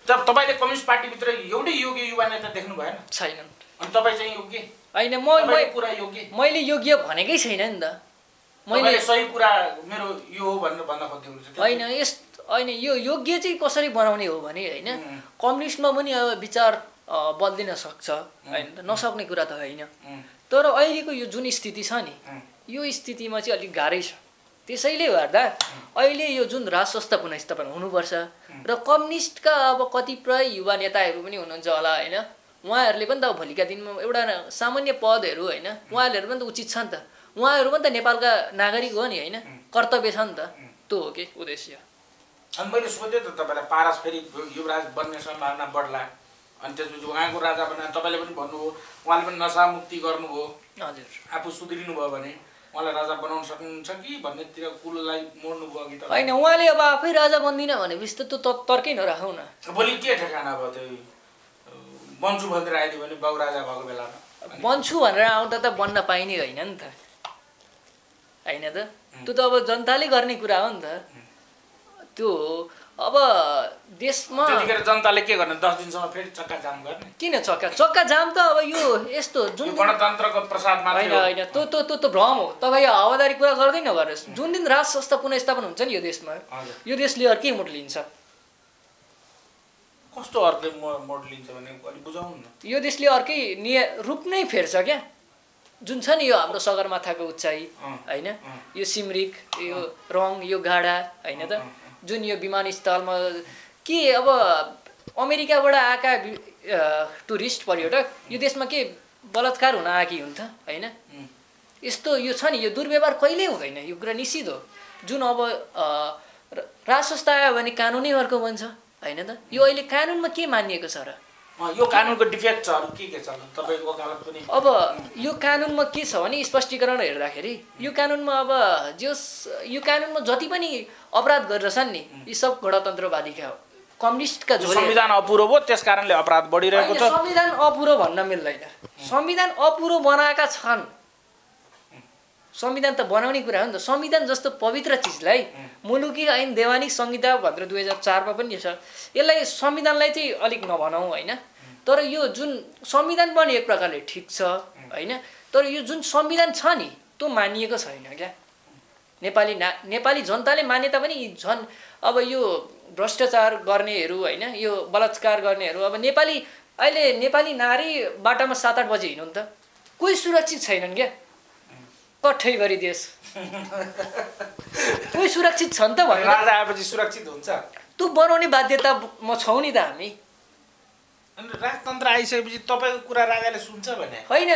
जब तपाईँले कम्युनिस्ट पार्टीभित्र एउटै योग्य युवा नेता देख्नु भएन छैनन् अनि तपाईँ चाहिँ योग्य होइन कुरा योग्य मैले योग्य भनेकै छैन नि त मैले सही कुरा मेरो यो हो भनेर भन्न खोज्दै हुनुहुन्छ होइन होइन यो योग्य चाहिँ कसरी बनाउने हो भने होइन कम्युनिस्टमा पनि अब विचार बदलिन सक्छ होइन त नसक्ने कुरा त होइन तर अहिलेको यो जुन स्थिति छ नि यो स्थितिमा चाहिँ अलिक गाह्रै छ त्यसैले गर्दा अहिले यो जुन राज संस्था पुनर्स्थापना हुनुपर्छ र कम्युनिस्टका अब कतिपय युवा नेताहरू पनि हुनुहुन्छ होला होइन उहाँहरूले पनि त अब भोलिका दिनमा एउटा सामान्य पदहरू होइन उहाँहरूले पनि त उचित छ नि त उहाँहरू पनि त नेपालका नागरिक हो नि होइन कर्तव्य छ नि त त्यो हो कि उद्देश्य अनि मैले सोधेँ त तपाईँलाई पारस फेरि युवराज बन्ने सम्भावना बढ्ला अनि त्यसपछि उहाँको राजा बनाए तपाईँले पनि भन्नुभयो उहाँले पनि नशामुक्ति गर्नुभयो हजुर आफू सुध्रिनु भयो भने उहाँलाई राजा बनाउन सक्नुहुन्छ कि भन्नेतिर कुललाई मोड्नु भयो कि होइन उहाँले अब आफै राजा बन्दिनँ भनेपछि त त्यो तर्कै नराखौ न भोलि के ठेगाना भयो त्यो बन्छु भनेर आइदियो भने बाउ राजा भएको बेलामा बन्छु भनेर आउँदा त बन्न पाइने होइन नि त होइन त त्यो त अब जनताले गर्ने कुरा हो नि त त्यो अब देशमा त्यतिखेर जनताले के गर्ने 10 दिनसम्म फेरि चक्का जाम गर्ने किन चक्का जाम त अब यो यस्तो जुन गणतन्त्रको प्रसाद मात्र होइन त्यो भ्रम हो तपाईँ हावादारी कुरा गर्दै नगर्नुहोस् जुन दिन राज संस्था पुनर्स्थापना हुन्छ नि यो देशमा यो देशले अर्कै मोड लिन्छ कस्तो अर्कै मोड लिन्छ भने अलि बुझाउनु न यो देशले अर्कै रूप नै फेर्छ क्या जुन छ नि यो हाम्रो सगरमाथाको उचाइ होइन यो सिमरिक यो रङ यो गाडा होइन त जुन यो विमानस्थलमा के अब अमेरिकाबाट आएका टुरिस्ट पर्यटक यो देशमा के बलात्कार हुन आएकी हुन् त होइन यस्तो यो छ नि यो दुर्व्यवहार कहिल्यै हुँदैन यो कुरा निश्चित हो जुन अब राज संस्था आयो भने कानुनै अर्को बन्छ होइन त यो अहिले कानुनमा के मानिएको छ र यो कानुनको डिफेक्ट छ अरु के छ तपाईको वकालत पनि अब यो कानुनमा के छ भने स्पष्टीकरण हेर्दाखेरि यो कानुनमा अब यो कानुनमा जति पनि अपराध गरिरहेछन् नि यी सब गणतन्त्रवादीका हो कम्युनिस्टका झोले संविधान अपुरो हो त्यसकारणले अपराध बढिरहेको छ संविधान अपुरो भन्न मिल्दैन संविधान अपुरो बनाएका छन् संविधान त बनाउने कुरा हो नि त संविधान जस्तो पवित्र चिजलाई मुलुकी ऐन देवानी संहिता भनेर 2004 मा पनि छ यसलाई संविधानलाई चाहिँ अलिक नभनौँ होइन तर यो जुन संविधान पनि एक प्रकारले ठिक छ होइन तर यो जुन संविधान छ नि त्यो मानिएको छैन क्या नेपाली जनताले माने तापनि झन् अब यो भ्रष्टाचार गर्नेहरू होइन यो बलात्कार गर्नेहरू अब अहिले नेपाली नारी बाटामा 7-8 बजे हिँड्नु नि त कोही सुरक्षित छैनन् क्या कठै गरी देश कोही सुरक्षित छ नि त भनेर राजा आएपछि सुरक्षित हुन्छ त्यो बनाउने बाध्यता म छौँ नि त हामी अनि राजतन्त्र आइसकेपछि तपाईँको कुरा राजाले सुन्छ भने होइन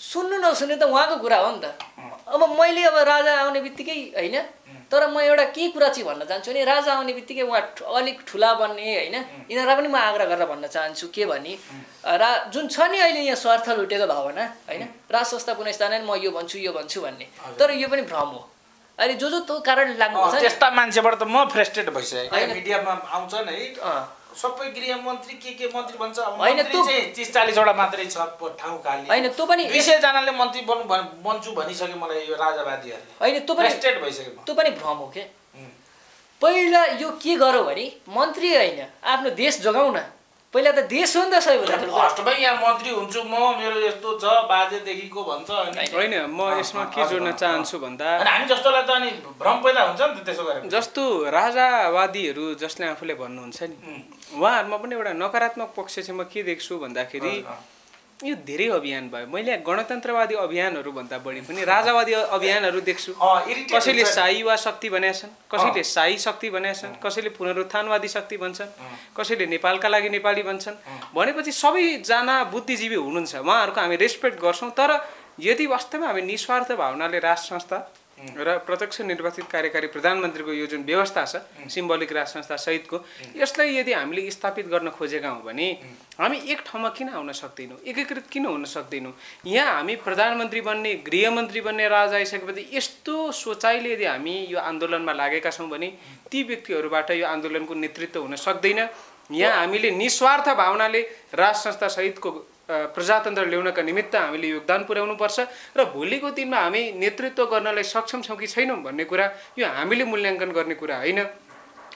सुन्नु नसुन्नु त उहाँको कुरा हो नि त अब मैले अब राजा आउने बित्तिकै होइन तर म एउटा के कुरा चाहिँ भन्न चाहन्छु भने राजा आउने बित्तिकै उहाँ अलिक ठुला बन्ने होइन यिनीहरूलाई पनि म आग्रह गरेर भन्न चाहन्छु के भने जुन छ नि अहिले यहाँ स्वार्थ लुटेको भावना होइन राज संस्था पुनर्स्थापना म यो भन्छु भन्ने तर यो पनि भ्रम हो अहिले जो त्यो कारण लाग्नु छ त्यस्ता मान्छेबाट त म फ्रस्ट्रेट भइसकेँ मिडियामा आउँछ नि सबै गृह मन्त्री के मन्त्री भन्छ हैन त्यो चाहिँ 30-40 वटा मात्रै छ ठाउँ खाली हैन त्यो पनि 200 जनाले मन्त्री बन्छु भनिसके मलाई यो राजावादीहरुले हैन त्यो पनि फ्रस्ट्रेट भइसके म त्यो पनि भ्रम हो के पहिला यो के गरौ भने मन्त्री हैन आफ्नो देश जोगाउन पहिला त देश हो नि त सबैभन्दा ठुलो फर्स्टमै यहाँ मन्त्री हुन्छु म मेरो यस्तो छ बाजेदेखिको भन्छ हैन म यसमा के जोड्न चाहन्छु भन्दा अनि हामी जस्तोलाई त अनि भ्रम पैदा हुन्छ नि त त्यसो गरे जस्तो राजावादीहरू जसले आफूले भन्नुहुन्छ नि उहाँहरुमा पनि एउटा नकारात्मक पक्ष चाहिँ म के देख्छु भन्दाखेरि यो धेरै अभियान भयो। मैले गणतन्त्रवादी अभियानहरू भन्दा बढी पनि राजावादी अभियानहरू देख्छु। कसैले शाही युवा शक्ति भनेका छन्, कसैले शाही शक्ति भनेका छन्, कसैले पुनरुत्थानवादी शक्ति भन्छन्, कसैले नेपालका लागि नेपाली भन्छन्। भनेपछि सबैजना बुद्धिजीवी हुनुहुन्छ, उहाँहरूको हामी रेस्पेक्ट गर्छौँ। तर यदि वास्तवमा हामी निस्वार्थ भावनाले राष्ट्र संस्था र प्रत्यक्ष निर्वाचित कार्यकारी प्रधानमन्त्रीको यो जुन व्यवस्था छ सिम्बोलिक राष्ट्र संस्था सहितको, यसलाई यदि हामीले स्थापित गर्न खोजेका हौँ भने हामी एक ठाउँमा किन आउन सक्दैनौँ, एकीकृत किन हुन सक्दैनौँ? यहाँ हामी प्रधानमन्त्री बन्ने, गृहमन्त्री बन्ने राज आइसकेपछि यस्तो सोचाइले यदि हामी यो आन्दोलनमा लागेका छौँ भने ती व्यक्तिहरूबाट यो आन्दोलनको नेतृत्व हुन सक्दैन। यहाँ हामीले निस्वार्थ भावनाले राष्ट्र संस्था सहितको प्रजातन्त्र ल्याउनका निमित्त हामीले योगदान पुर्याउनुपर्छ र भोलिको दिनमा हामी नेतृत्व गर्नलाई सक्षम छौँ कि छैनौँ भन्ने कुरा यो हामीले मूल्याङ्कन गर्ने कुरा होइन,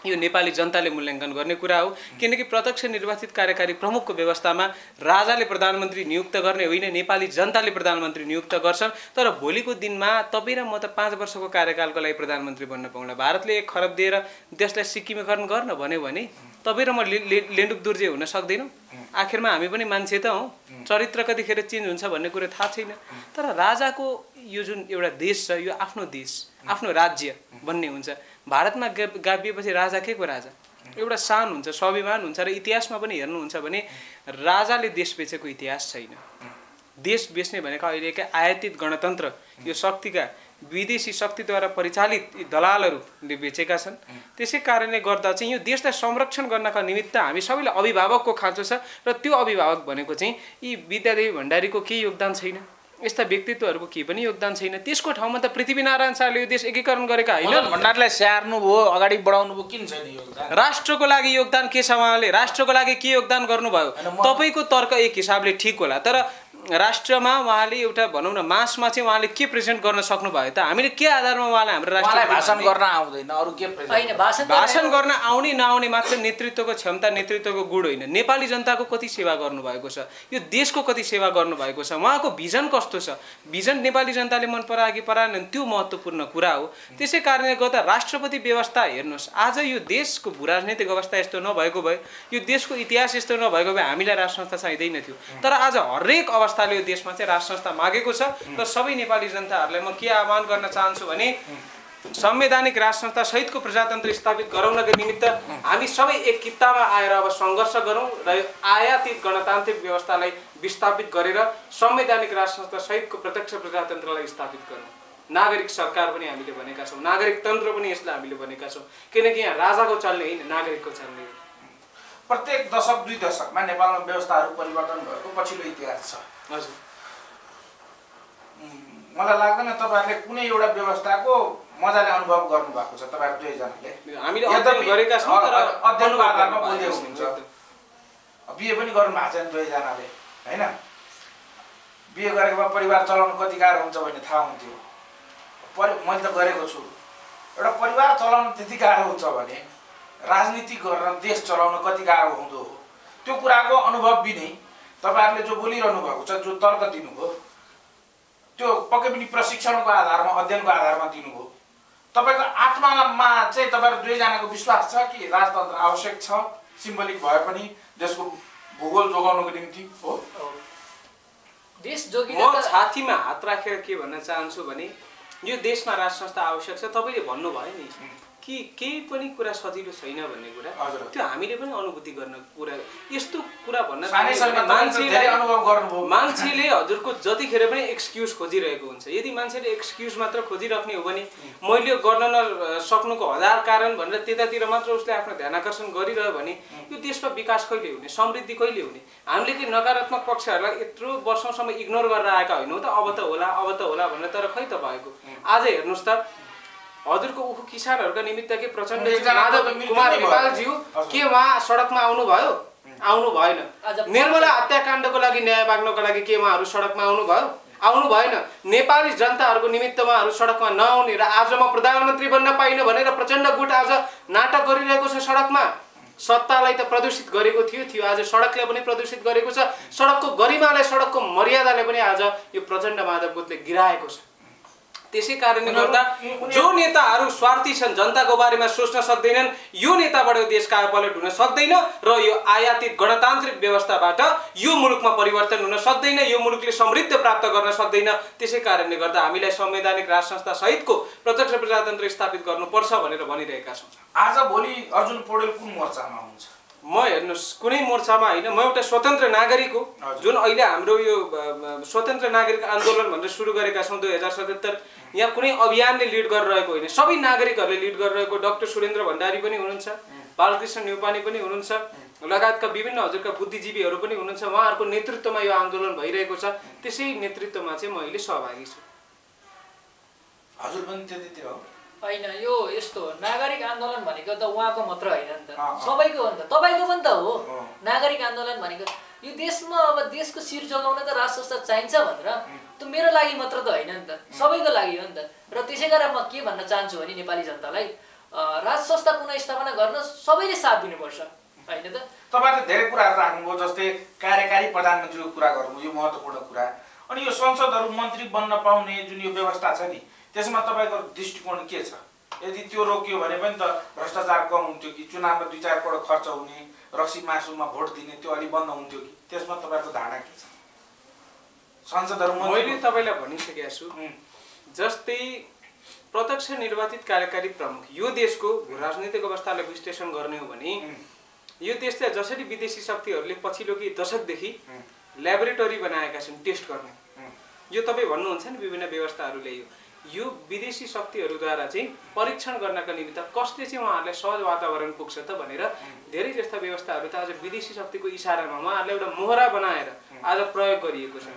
यो नेपाली जनताले मूल्याङ्कन गर्ने कुरा हो। किनकि प्रत्यक्ष निर्वाचित कार्यकारी प्रमुखको व्यवस्थामा राजाले प्रधानमन्त्री नियुक्त गर्ने होइन, नेपाली जनताले प्रधानमन्त्री नियुक्त गर्छन्। तर भोलिको दिनमा तपाईँ र म त 5 वर्षको कार्यकालको लागि प्रधानमन्त्री बन्न पाउँला। भारतले 1 खरब दिएर देशलाई सिक्किमीकरण गर्न भन्यो भने तपाईँ र म लेन्डुक दुर्जे हुन सक्दैनौँ। आखिरमा हामी पनि मान्छे त हौँ, चरित्र कतिखेर चेन्ज हुन्छ भन्ने कुरा थाहा छैन। तर राजाको यो जुन एउटा देश छ यो आफ्नो देश, आफ्नो राज्य भन्ने हुन्छ। भारतमा गाभिएपछि राजा के को राजा? एउटा शान हुन्छ, स्वाभिमान हुन्छ। र इतिहासमा पनि हेर्नुहुन्छ भने राजाले देश बेचेको इतिहास छैन। देश बेच्ने भनेको अहिलेका आयातित गणतन्त्र यो शक्तिका विदेशी शक्तिद्वारा परिचालित दलालहरूले बेचेका छन्। त्यसै कारणले गर्दा चाहिँ यो देशलाई संरक्षण गर्नका निमित्त हामी सबैलाई अभिभावकको खाँचो छ र त्यो अभिभावक भनेको चाहिँ यी विद्यादेवी भण्डारीको केही योगदान छैन, यस्ता व्यक्तित्वहरूको केही पनि योगदान छैन। त्यसको ठाउँमा त पृथ्वीनारायण शाहले यो देश एकीकरण गरेका होइन। भण्डारलाई स्याहार्नु भयो, अगाडि बढाउनु भयो, किन छैन योगदान? राष्ट्रको लागि योगदान के छ उहाँले? राष्ट्रको लागि के योगदान गर्नुभयो? तपाईँको तर्क एक हिसाबले ठिक होला, तर राष्ट्रमा उहाँले एउटा भनौँ न मासमा चाहिँ उहाँले के प्रेजेन्ट गर्न सक्नुभयो त? हामीले के आधारमा उहाँलाई हाम्रो राष्ट्र भाषण गर्न आउँदैन, अरू के भाषण गर्न आउने नआउने मात्र नेतृत्वको क्षमता, नेतृत्वको गुण होइन। नेपाली जनताको कति सेवा गर्नुभएको छ, यो देशको कति सेवा गर्नुभएको छ, उहाँको भिजन कस्तो छ, भिजन नेपाली जनताले मन परायो कि पराएन त्यो महत्त्वपूर्ण कुरा हो। त्यसै कारणले गर्दा राष्ट्रपति व्यवस्था हेर्नुहोस्, आज यो देशको भू राजनैतिक अवस्था यस्तो नभएको भए, यो देशको इतिहास यस्तो नभएको भए हामीलाई राष्ट्र संस्था चाहिँदैन थियो। तर आज हरेक अवस्थाले यो देशमा चाहिँ राष्ट्र संस्था मागेको छ। र सबै नेपाली जनताहरूलाई म के आह्वान गर्न चाहन्छु भने संवैधानिक राष्ट्र संस्था सहितको प्रजातन्त्र स्थापित गराउनका निमित्त हामी सबै एक कित्तामा आएर अब सङ्घर्ष गरौँ र आयातित गणतान्त्रिक व्यवस्थालाई विस्थापित गरेर संवैधानिक राष्ट्र संस्था सहितको प्रत्यक्ष प्रजातन्त्रलाई स्थापित गरौँ। नागरिक सरकार पनि हामीले भनेका छौँ, नागरिक तन्त्र पनि यसलाई हामीले भनेका छौँ। किनकि यहाँ राजाको चल्ने होइन, नागरिकको चल्ने हो। प्रत्येक दशक 2 दशकमा नेपालमा व्यवस्थाहरू परिवर्तन भएको पछिल्लो इतिहास छ। हजुर, मलाई लाग्दैन तपाईँहरूले कुनै एउटा व्यवस्थाको मजाले अनुभव गर्नुभएको छ। तपाईँहरू दुवैजनाले हामीले अध्ययन गरेका छौँ, तर अध्ययनको आधारमा बोल्दै हुनुहुन्छ। बिहे पनि गर्नु भएको छ नि दुवैजनाले, होइन? बिहे गरेको भए परिवार चलाउनु कति गाह्रो हुन्छ भन्ने थाहा हुन्थ्यो। मैले त गरेको छु। एउटा परिवार चलाउनु त्यति गाह्रो हुन्छ भने राजनीति गरेर देश चलाउन कति गाह्रो हुँदो हो, त्यो कुराको अनुभव बिनै तपाईँहरूले जो बोलिरहनु भएको छ, जो तर्क दिनुभयो, त्यो पक्कै पनि प्रशिक्षणको आधारमा, अध्ययनको आधारमा दिनुभयो। तपाईँको आत्मामा चाहिँ तपाईँहरू दुवैजनाको विश्वास छ कि राजतन्त्र आवश्यक छ, सिम्बोलिक भए पनि देशको भूगोल जोगाउनुको निम्ति हो। देश जोगिन म छातीमा हात राखेर के भन्न चाहन्छु भने यो देशमा राष्ट्र संस्था आवश्यक छ। तपाईँले भन्नुभयो नि कि केही पनि कुरा सजिलो छैन भन्ने कुरा, त्यो हामीले पनि अनुभूति गर्न कुरा, यस्तो कुरा भन्न मान्छेले हजुरको जतिखेर पनि एक्सक्युज खोजिरहेको हुन्छ। यदि मान्छेले एक्सक्युज मात्र खोजिराख्ने हो भने मैले गर्न नसक्नुको 1000 कारण भनेर त्यतातिर मात्र उसले आफ्नो ध्यान आकर्षण गरिरह्यो भने यो देशमा विकास कहिले हुने, समृद्धि कहिले हुने? हामीले के नकारात्मक पक्षहरूलाई यत्रो वर्षौँसम्म इग्नोर गरेर आएका होइनौँ त? अब त होला भनेर, तर खै त भएको। आज हेर्नुहोस् त हजुरको उखु किसानहरूका निमित्त के प्रचण्ड माधव कुमार नेपालज्यू के उहाँ सडकमा आउनुभयो? आउनु भएन। निर्मला हत्याकाण्डको लागि न्याय माग्नको लागि के उहाँहरू सडकमा आउनुभयो? आउनु भएन। नेपाली जनताहरूको निमित्त उहाँहरू सडकमा नआउने र आज म प्रधानमन्त्री बन्न पाइनँ भनेर प्रचण्ड गुट आज नाटक गरिरहेको छ सडकमा। सत्तालाई त प्रदूषित गरेको थियो, आज सडकलाई पनि प्रदूषित गरेको छ। सडकको गरिमालाई, सडकको मर्यादाले पनि आज यो प्रचण्ड माधव गुटले गिराएको छ। त्यसै कारणले गर्दा जो नेताहरू स्वार्थी छन्, जनताको बारेमा सोच्न सक्दैनन्, यो नेताबाट देश कायापलट हुन सक्दैन र यो आयातित गणतान्त्रिक व्यवस्थाबाट यो मुलुकमा परिवर्तन हुन सक्दैन, यो मुलुकले समृद्धि प्राप्त गर्न सक्दैन। त्यसै कारणले गर्दा हामीलाई संवैधानिक राज संस्था सहितको प्रत्यक्ष प्रजातन्त्र स्थापित गर्नुपर्छ भनेर भनिरहेका छौँ। आज भोलि अर्जुन पौडेल कुन मोर्चामा हुन्छ? म हेर्नुहोस्, कुनै मोर्चामा होइन, म एउटा स्वतन्त्र नागरिक हो। जुन अहिले हाम्रो यो स्वतन्त्र नागरिक आन्दोलन भनेर सुरु गरेका छौँ 2077, यहाँ कुनै अभियानले लिड गरिरहेको होइन, सबै नागरिकहरूले लिड गरिरहेको। डाक्टर सुरेन्द्र भण्डारी पनि हुनुहुन्छ, बालकृष्ण न्यौपाने पनि हुनुहुन्छ, लगायतका विभिन्न हजुरका बुद्धिजीवीहरू पनि हुनुहुन्छ। उहाँहरूको नेतृत्वमा यो आन्दोलन भइरहेको छ। त्यसै नेतृत्वमा चाहिँ म अहिले सहभागी छु। हजुर पनि त्यति हो होइन? यो यस्तो हो, नागरिक आन्दोलन भनेको त उहाँको मात्र होइन नि त, सबैको हो नि त, तपाईँको पनि त हो। नागरिक आन्दोलन भनेको यो देशमा अब देशको शिर जोगाउन त राज संस्था चाहिन्छ भनेर त्यो मेरो लागि मात्र त होइन नि त, सबैको लागि हो नि त। र त्यसै गरेर म के भन्न चाहन्छु भने नेपाली जनतालाई राज संस्था पुनर्स्थापना गर्न सबैले साथ दिनुपर्छ, होइन त? तपाईँले धेरै कुराहरू राख्नुभयो, जस्तै कार्यकारी प्रधानमन्त्रीको कुरा गर्नु, यो महत्त्वपूर्ण कुरा। अनि यो संसदहरू मन्त्री बन्न पाउने जुन यो व्यवस्था छ नि, त्यसमा तपाईँको दृष्टिकोण के छ? यदि त्यो रोकियो भने पनि त भ्रष्टाचार कम हुन्थ्यो कि, चुनावमा 2-4 करोड खर्च हुने, रक्सी मासुमा भोट दिने त्यो अलि बन्द हुन्थ्यो कि? त्यसमा तपाईँको धारणा के छ? संसदहरू मैले तपाईँलाई भनिसकेको छु, जस्तै प्रत्यक्ष निर्वाचित कार्यकारी प्रमुख यो देशको राजनीतिक अवस्थालाई विश्लेषण गर्ने हो भने यो देशलाई जसरी विदेशी शक्तिहरूले पछिल्लो केही दशकदेखि ल्याबोरेटरी बनाएका छन् टेस्ट गर्ने, यो तपाईँ भन्नुहुन्छ नि विभिन्न व्यवस्थाहरू ल्यायो, यो विदेशी शक्तिहरूद्वारा चाहिँ परीक्षण गर्नका निमित्त कसले चाहिँ उहाँहरूलाई सहज वातावरण पुग्छ त भनेर धेरै जस्ता व्यवस्थाहरू त आज विदेशी शक्तिको इसारामा उहाँहरूलाई एउटा मोहरा बनाएर आज प्रयोग गरिएको छ।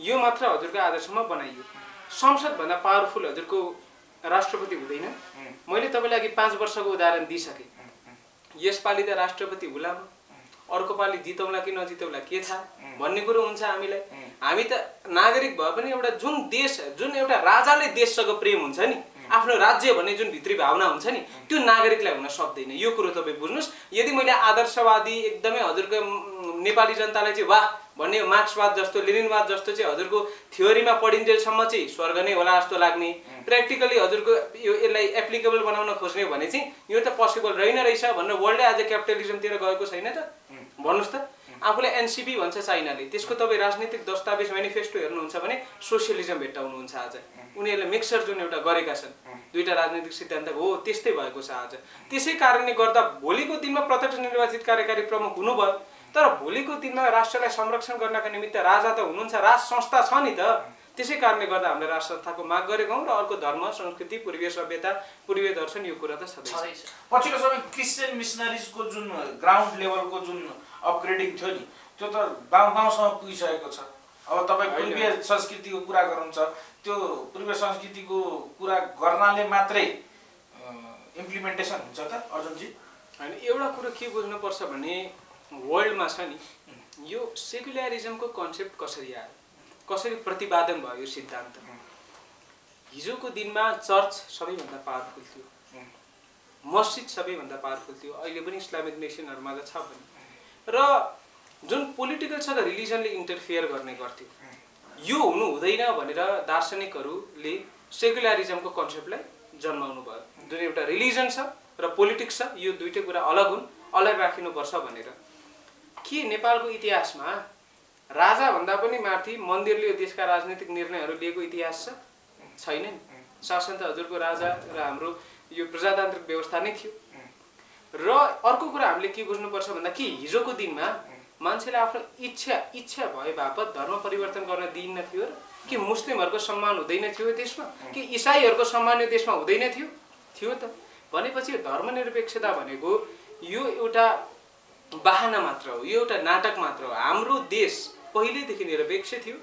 यो मात्र हजुरको आदर्शमा बनाइयो। संसदभन्दा पावरफुल हजुरको राष्ट्रपति हुँदैन। मैले तपाईँलाई अघि 5 वर्षको उदाहरण दिइसकेँ। यसपालि त राष्ट्रपति होला, अर्को पालि जितौँला कि नजितौँला के थाहा भन्ने कुरो हुन्छ हामीलाई। हामी त नागरिक भए पनि एउटा जुन एउटा राजाले देशसँग प्रेम हुन्छ नि, आफ्नो राज्य भन्ने जुन भित्री भावना हुन्छ नि, त्यो नागरिकलाई हुन सक्दैन। यो कुरो तपाईँ बुझ्नुहोस्। यदि मैले आदर्शवादी एकदमै हजुरको नेपाली जनतालाई चाहिँ वाह भन्ने मार्क्सवाद जस्तो लेनिनवाद जस्तो चाहिँ हजुरको थ्योरीमा पढिन्जेलसम्म चाहिँ स्वर्ग नै होला जस्तो लाग्ने, प्र्याक्टिकली हजुरको यो यसलाई एप्लिकेबल बनाउन खोज्ने भने चाहिँ यो त पोसिबल रहेन रहेछ भनेर वर्ल्डै आज क्यापिटलिजमतिर गएको छैन त? भन्नुहोस् त। आफूलाई एनसिपी भन्छ चाइनाले, त्यसको तपाईँ राजनीतिक दस्तावेज मेनिफेस्टो हेर्नुहुन्छ भने सोसियलिजम भेट्टाउनुहुन्छ आज। उनीहरूले मिक्सर जुन एउटा गरेका छन्, दुईटा राजनीतिक सिद्धान्त हो, त्यस्तै भएको छ आज। त्यसै कारणले गर्दा भोलिको दिनमा प्रत्यक्ष निर्वाचित कार्यकारी प्रमुख हुनुभयो, तर भोलिको दिनमा राष्ट्रलाई संरक्षण गर्नका निमित्त राजा त हुनुहुन्छ, राज संस्था छ नि त। त्यसै कारणले गर्दा हामीले राज संस्थाको माग गरेका हौँ र अर्को धर्म, संस्कृति, पूर्वीय सभ्यता, पूर्वीय दर्शन, यो कुरा त सधैँ छ। पछिल्लो समय क्रिस्चियन मिसनरिजको जुन ग्राउन्ड लेभलको जुन अपग्रेडिङ थियो नि, त्यो त गाउँ-गाउँसम्म पुगिसकेको छ। अब तपाईँ पूर्वीय संस्कृतिको कुरा गर्नुहुन्छ, त्यो पूर्वीय संस्कृतिको कुरा गर्नाले मात्रै इम्प्लिमेन्टेसन हुन्छ त अर्जुनजी? होइन, एउटा कुरो के बुझ्नुपर्छ भने वर्ल्डमा छ नि, यो सेक्युलरिजमको कन्सेप्ट कसरी आयो, कसरी प्रतिपादन भयो यो सिद्धान्त। हिजोको दिनमा चर्च सबैभन्दा पावरफुल थियो, मस्जिद सबैभन्दा पावरफुल थियो, अहिले पनि इस्लामिक नेसनहरूमा त छ पनि। र जुन पोलिटिकलसँग रिलिजनले इन्टरफियर गर्ने गर्थ्यो, यो हुनु हुँदैन भनेर दार्शनिकहरूले सेक्युलरिजमको कन्सेप्टलाई जन्माउनु भयो। जुन एउटा रिलिजन छ र पोलिटिक्स छ, यो दुईटै कुरा अलग हुन्, अलग राखिनुपर्छ भनेर। के नेपालको इतिहासमा राजाभन्दा पनि माथि मन्दिरले यो देशका राजनीतिक निर्णयहरू लिएको इतिहास छ? छैन नि। शासन त हजुरको राजा र हाम्रो यो प्रजातान्त्रिक व्यवस्था नै थियो। र अर्को कुरा हामीले के बुझ्नुपर्छ भन्दा कि हिजोको दिनमा मान्छेले आफ्नो इच्छा भए बापत धर्म परिवर्तन गर्न दिइन्न थियो र? कि मुस्लिमहरूको सम्मान हुँदैन थियो देशमा? कि इसाईहरूको सम्मान यो देशमा हुँदैन थियो? थियो त। भनेपछि धर्मनिरपेक्षता भनेको यो एउटा बहाना मात्र हो, यो एउटा नाटक मात्र हो। हाम्रो देश पहिलेदेखि निरपेक्ष थियो,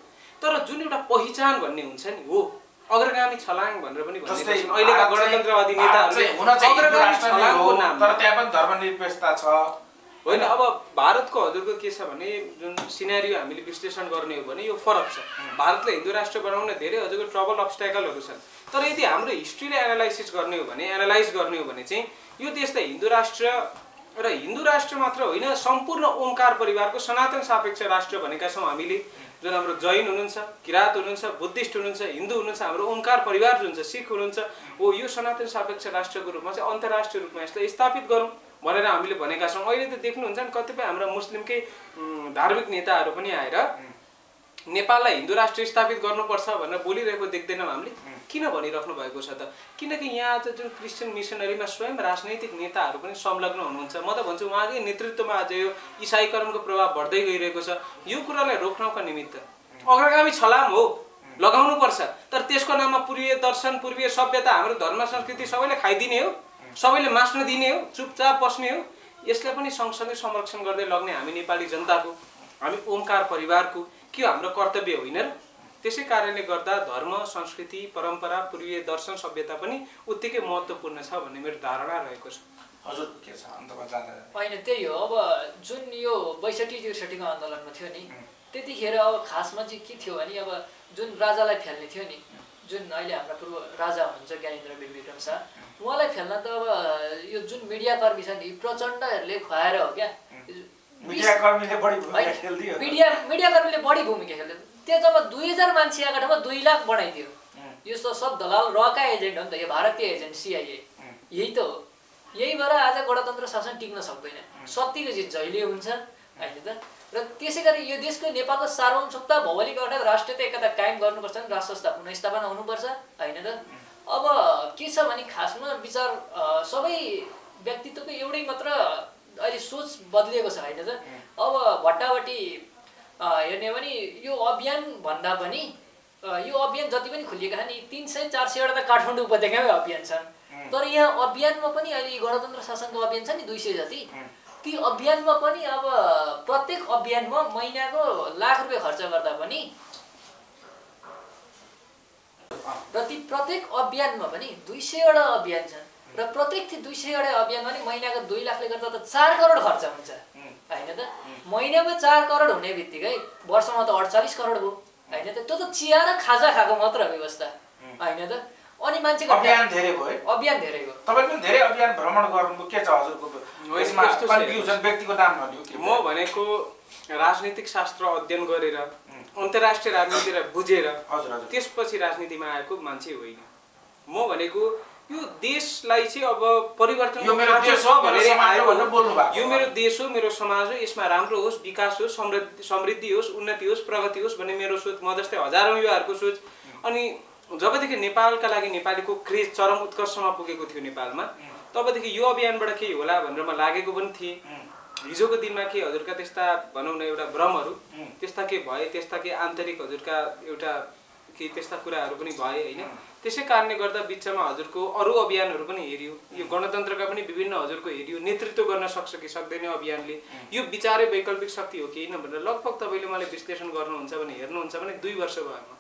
तर जुन एउटा पहिचान भन्ने हुन्छ नि, हो अग्रगामी छलाङ भनेर पनि भनिन्छ। अहिलेका गणतन्त्रवादी नेताहरूले अग्रगामी छलाङको नाम, तर त्यहाँ पनि धर्मनिरपेक्षता छ होइन। अब भारतको हजुरको के छ भने जुन सिनेरियो हामीले विश्लेषण गर्ने हो भने यो फरक छ। भारतलाई हिन्दू राष्ट्र बनाउन धेरै हजुरको ट्रबल अब्स्ट्याकलहरू छन्, तर यदि हाम्रो हिस्ट्रीलाई एनालाइज गर्ने हो भने चाहिँ यो देशलाई हिन्दू राष्ट्र र हिन्दू राष्ट्र मात्र होइन, सम्पूर्ण ओमकार परिवारको सनातन सापेक्ष राष्ट्र भनेका छौँ हामीले। जुन हाम्रो जैन हुनुहुन्छ, किराँत हुनुहुन्छ, बुद्धिस्ट हुनुहुन्छ, हिन्दू हुनुहुन्छ, हाम्रो ओमकार परिवार जुन छ, सिख हुनुहुन्छ, हो यो सनातन सापेक्ष राष्ट्रको रूपमा चाहिँ अन्तर्राष्ट्रिय रूपमा यसलाई स्थापित गरौँ भनेर हामीले भनेका छौँ। अहिले त देख्नुहुन्छ नि कतिपय हाम्रा मुस्लिमकै धार्मिक नेताहरू पनि आएर नेपाललाई हिन्दू राष्ट्र स्थापित गर्नुपर्छ भनेर बोलिरहेको देख्दैनौँ हामीले। किन भनिराख्नु भएको छ त? किनकि यहाँ आज जुन क्रिस्चियन मिसनरीमा स्वयं राजनैतिक नेताहरू पनि संलग्न हुनुहुन्छ। म त भन्छु उहाँकै नेतृत्वमा आज यो इसाईकरणको प्रभाव बढ्दै गइरहेको छ। यो कुरालाई रोक्नका निमित्त अग्रगामी छलाम हो, लगाउनुपर्छ। तर त्यसको नाममा पूर्वीय दर्शन, पूर्वीय सभ्यता, हाम्रो धर्म संस्कृति सबैले खाइदिने हो, सबैले मास्न दिने हो, चुपचाप बस्ने हो? यसलाई पनि सँगसँगै संरक्षण गर्दै लग्ने हामी नेपाली जनताको, हामी ओमकार परिवारको के हाम्रो कर्तव्य होइन र? त्यसै कारणले गर्दा धर्म, संस्कृति, परम्परा, पूर्वीय दर्शन, सभ्यता पनि उत्तिकै महत्त्वपूर्ण छ भन्ने मेरो धारणा रहेको छ। हजुर के छ अन्तमा जाँदा? होइन त्यही हो। अब जुन यो 62-63 को आन्दोलनमा थियो नि, त्यतिखेर अब खासमा चाहिँ के थियो भने अब जुन राजालाई फेल्ने थियो नि, जुन अहिले हाम्रा पूर्व राजा हुनुहुन्छ ज्ञानेन्द्र वीरविक्रम शाह, उहाँलाई फेल्न त अब यो जुन मिडियाकर्मी छ नि प्रचण्डहरूले खुवाएर हो क्या। मिडियाकर्मीले बढी भूमिका खेल्दियो। मिडियाकर्मीले बढी भूमिका खेल्यो। त्यो जब 2000 मान्छे आएको ठाउँमा 2 लाख बनाइदियो। यो त सब दलाल रका एजेन्ट हो नि त, यो भारतीय एजेन्ट CIA। यही त हो। यही भएर आज गणतन्त्र शासन टिक्न सक्दैन। सत्यको जित जहिले हुन्छ होइन त? र त्यसै गरी यो देशको नेपालको सार्वभौमता, भौगोलिक अर्थात् राष्ट्रियता एकता कायम गर्नुपर्छ भने राष्ट्र संस्था पुनर्स्थापना हुनुपर्छ होइन त? अब के छ भने खासमा विचार सबै व्यक्तित्वको एउटै मात्र अहिले सोच बदलिएको छ होइन त? अब भट्टाभट्टी हेर्ने भने यो अभियान भन्दा पनि यो अभियान जति पनि खुलिएका छन्, 300-400 वटा त काठमाडौँ उपत्यकामै अभियान छन्। तर यहाँ अभियानमा पनि अहिले गणतन्त्र शासनको अभियान छ नि 200 जति, ती अभियानमा पनि अब प्रत्येक अभियानमा महिनाको लाख रुपियाँ खर्च गर्दा पनि प्रत्येक अभियानमा पनि 200 वटा अभियान छन् र प्रत्येक 200 वटा अभियानमा पनि महिनाको 2 लाखले गर्दा त 4 करोड खर्च हुन्छ होइन त? महिनामा 4 करोड हुने बित्तिकै वर्षमा त 48 करोड भयो होइन त? त्यो त चिया र खाजा खाएको मात्र व्यवस्था होइन त? अनि मान्छेको अभियान धेरै भयो। अभियान धेरै भयो। तपाईले पनि धेरै अभियान भ्रमण गर्नुभयो, के छ हजुरको यसमा कन्फ्युजन? व्यक्तिको नाम नलिऊ के? म भनेको राजनीतिक शास्त्र अध्ययन गरेर अन्तर्राष्ट्रिय राजनीतिलाई बुझेर त्यसपछि राजनीतिमा आएको मान्छे होइन। म भनेको यो देशलाई चाहिँ अब परिवर्तन यो मेरो देश हो भनेर बोल्नु भएको। यो मेरो देश हो, मेरो समाज हो, यसमा राम्रो होस्, विकास होस्, समृद्धि होस्, उन्नति होस्, प्रगति होस् भन्ने मेरो सोच, म जस्तै हजारौँ युवाहरूको सोच। अनि जबदेखि नेपालका लागि नेपालीको क्रेज चरम उत्कर्षमा पुगेको थियो नेपालमा, तबदेखि यो अभियानबाट केही होला भनेर म लागेको पनि थिएँ। हिजोको दिनमा के हजुरका त्यस्ता भनौँ न एउटा भ्रमहरू, त्यस्ता के भए, त्यस्ता के आन्तरिक हजुरका एउटा के त्यस्ता कुराहरू पनि भए होइन? त्यसै कारणले गर्दा बिचमा हजुरको अरू अभियानहरू पनि हेरियो, यो गणतन्त्रका पनि विभिन्न हजुरको हेरियो, नेतृत्व गर्न सक्छ कि सक्दैन अभियानले, यो विचारै वैकल्पिक शक्ति हो कि होइन भनेर लगभग तपाईँले मलाई विश्लेषण गर्नुहुन्छ भने हेर्नुहुन्छ भने 2 वर्ष भयो।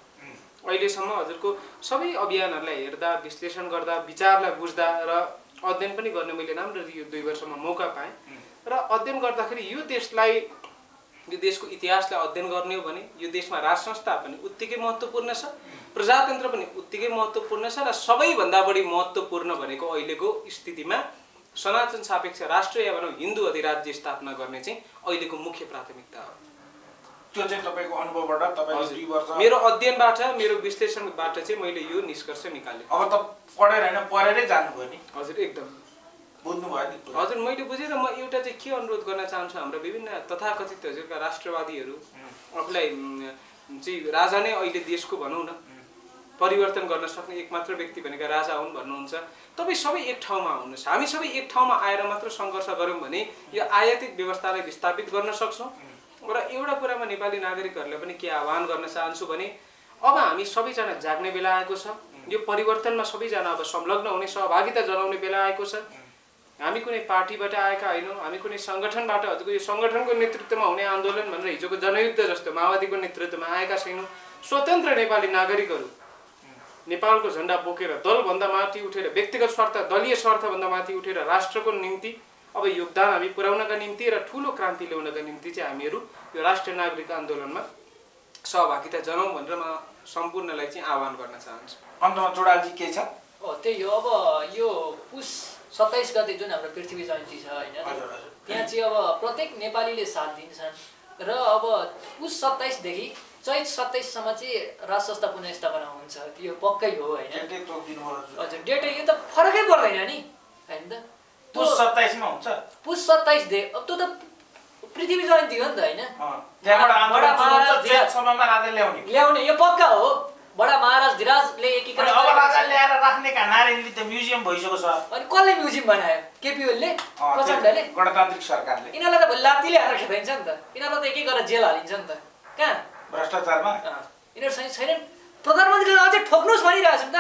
अहिलेसम्म हजुरको सबै अभियानहरूलाई हेर्दा, विश्लेषण गर्दा, विचारलाई बुझ्दा र अध्ययन पनि गर्ने मैले राम्ररी यो 2 वर्षमा मौका पाएँ। र अध्ययन गर्दाखेरि यो देशलाई, यो देशको इतिहासलाई अध्ययन गर्ने हो भने यो देशमा राज संस्था पनि उत्तिकै महत्त्वपूर्ण छ, प्रजातन्त्र पनि उत्तिकै महत्त्वपूर्ण छ र सबैभन्दा बढी महत्त्वपूर्ण भनेको अहिलेको स्थितिमा सनातन सापेक्ष राष्ट्र या भनौँ हिन्दू अधिराज्य स्थापना गर्ने चाहिँ अहिलेको मुख्य प्राथमिकता हो। त्यो चाहिँ तपाईको अनुभवबाट, तपाईले 2 वर्ष मेरो अध्ययनबाट, मेरो विश्लेषणबाट चाहिँ मैले यो निष्कर्ष निकालेँ। अब त पढेर हैन पढेरै जानुभयो नि? हजुर एकदम बुझ्नु भयो नि? हजुर मैले बुझेर म एउटा चाहिँ के अनुरोध गर्न चाहन्छु, हाम्रा विभिन्न तथाकथित हजुरका राष्ट्रवादीहरू आफूलाई चाहिँ राजा नै अहिले देशको भनौँ न परिवर्तन गर्न सक्ने एकमात्र व्यक्ति भनेका राजा हुन् भन्नुहुन्छ। तपाईँ सबै एक ठाउँमा आउनुहोस्, हामी सबै एक ठाउँमा आएर मात्र सङ्घर्ष गऱ्यौँ भने यो आयातित व्यवस्थालाई विस्थापित गर्न सक्छौँ। र एउटा कुरामा नेपाली नागरिकहरूलाई पनि के आह्वान गर्न चाहन्छु भने अब हामी सबैजना जाग्ने बेला आएको छ। यो परिवर्तनमा सबैजना अब संलग्न हुने, सहभागिता जनाउने बेला आएको छ। हामी कुनै पार्टीबाट आएका होइनौँ, हामी कुनै सङ्गठनबाट, हजुरको यो सङ्गठनको नेतृत्वमा हुने आन्दोलन भनेर हिजोको जनयुद्ध जस्तो माओवादीको नेतृत्वमा आएका छैनौँ। स्वतन्त्र नेपाली नागरिकहरू नेपालको झन्डा बोकेर दलभन्दा माथि उठेर, व्यक्तिगत स्वार्थ, दलीय स्वार्थभन्दा माथि उठेर राष्ट्रको निम्ति अब योगदान हामी पुर्याउनका निम्ति र ठुलो क्रान्ति ल्याउनका निम्ति चाहिँ हामीहरू यो राष्ट्रिय नागरिक आन्दोलनमा सहभागिता जनाउँ भनेर म सम्पूर्णलाई चाहिँ आह्वान गर्न चाहन्छु। अन्तमा चुडालजी के छ? त्यही हो। अब यो पुस 27 गते जुन हाम्रो पृथ्वी जयन्ती छ होइन, त्यहाँ चाहिँ अब प्रत्येक नेपालीले साथ दिन्छन् र अब पुस 27 देखि चैत 27 सम्म चाहिँ राज संस्था पुनर्स्थापना हुन्छ त्यो पक्कै हो होइन हजुर डेट यो त फरकै पर्दैन नि होइन त पुस 27 मा हुन्छ पुस 27 दे अब त्यो त पृथ्वी जयन्ती हो नि त होइन त्यहाँबाट आन्दोलन समयमा राजा ल्याउने यो पक्का हो बडा महाराज धिराजले एकीकरण अब राजा ल्याएर राख्ने का नारायणले त म्युजियम भइसक्यो छ अनि कसले म्युजियम बनायो केपी ओलीले प्रचण्डले गणतान्त्रिक सरकारले यिनीहरूलाई त लात्तीले हालेर खेदाइन्छ नि त यिनीहरूलाई त एक एक गरेर जेल हालिन्छ नि त कहाँ भ्रष्टाचारमा यिनीहरू छैनन् प्रधानमन्त्रीले अझै ठोक्नुस् भनिरहेछ नि त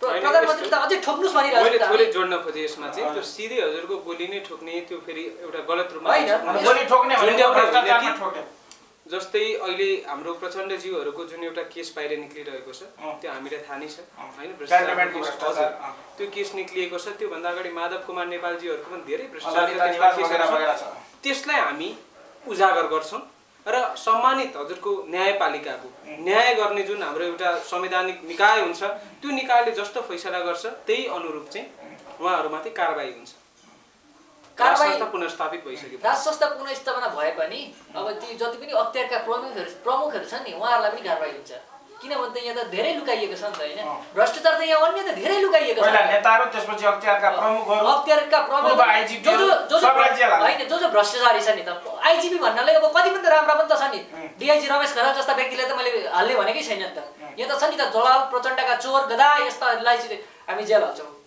प्रधानमन्त्रीले त अझै ठोक्नुस् भनिरहेछ मैले थोरै जोड्न खोजेँ यसमा चाहिँ त्यो सिधै हजुरको गोली नै ठोक्ने त्यो फेरि एउटा गलत रूपमा होइन गोली ठोक्ने भनेको भ्रष्टाचारमा ठोक्ने जस्तै अहिले हाम्रो प्रचण्डज्यूहरूको जुन एउटा केस बाहिर निक्लिरहेको छ त्यो हामीलाई थाहा नै छ होइन त्यो केस निक्लिएको छ त्योभन्दा अगाडि माधव कुमार नेपालजीहरूको पनि धेरै भ्रष्टाचार त्यसलाई हामी उजागर गर्छौँ र सम्मानित हजुरको न्यायपालिकाको न्याय गर्ने जुन हाम्रो एउटा संवैधानिक निकाय हुन्छ त्यो निकायले जस्तो फैसला गर्छ त्यही अनुरूप चाहिँ उहाँहरूमाथि कारबाही हुन्छ राज संस्था पुनर्स्थापित भइसक्यो राज संस्था पुनर्स्थापना भए पनि अब ती जति पनि अख्तियारका प्रमुखहरू छन् नि उहाँहरूलाई पनि कारबाही हुन्छ किनभने त यहाँ त धेरै लुकाइएको छ नि त होइन भ्रष्टाचार त यहाँ अन्य त धेरै लुकाइएको छ नेताहरू त्यसपछि अख्तियारका प्रमुखहरू अख्तियारका प्रमुख होइन जो भ्रष्टाचारी छ नि त आइजिपी भन्नाले अब कति पनि त राम्रा पनि त छ नि डिआइजी रमेश खनाल जस्ता व्यक्तिलाई त मैले हाल्ने भनेकै छैन नि त यहाँ त छ नि त जलाल प्रचण्डका चोर गधा यस्तालाई चाहिँ हामी जेल हाल्छौँ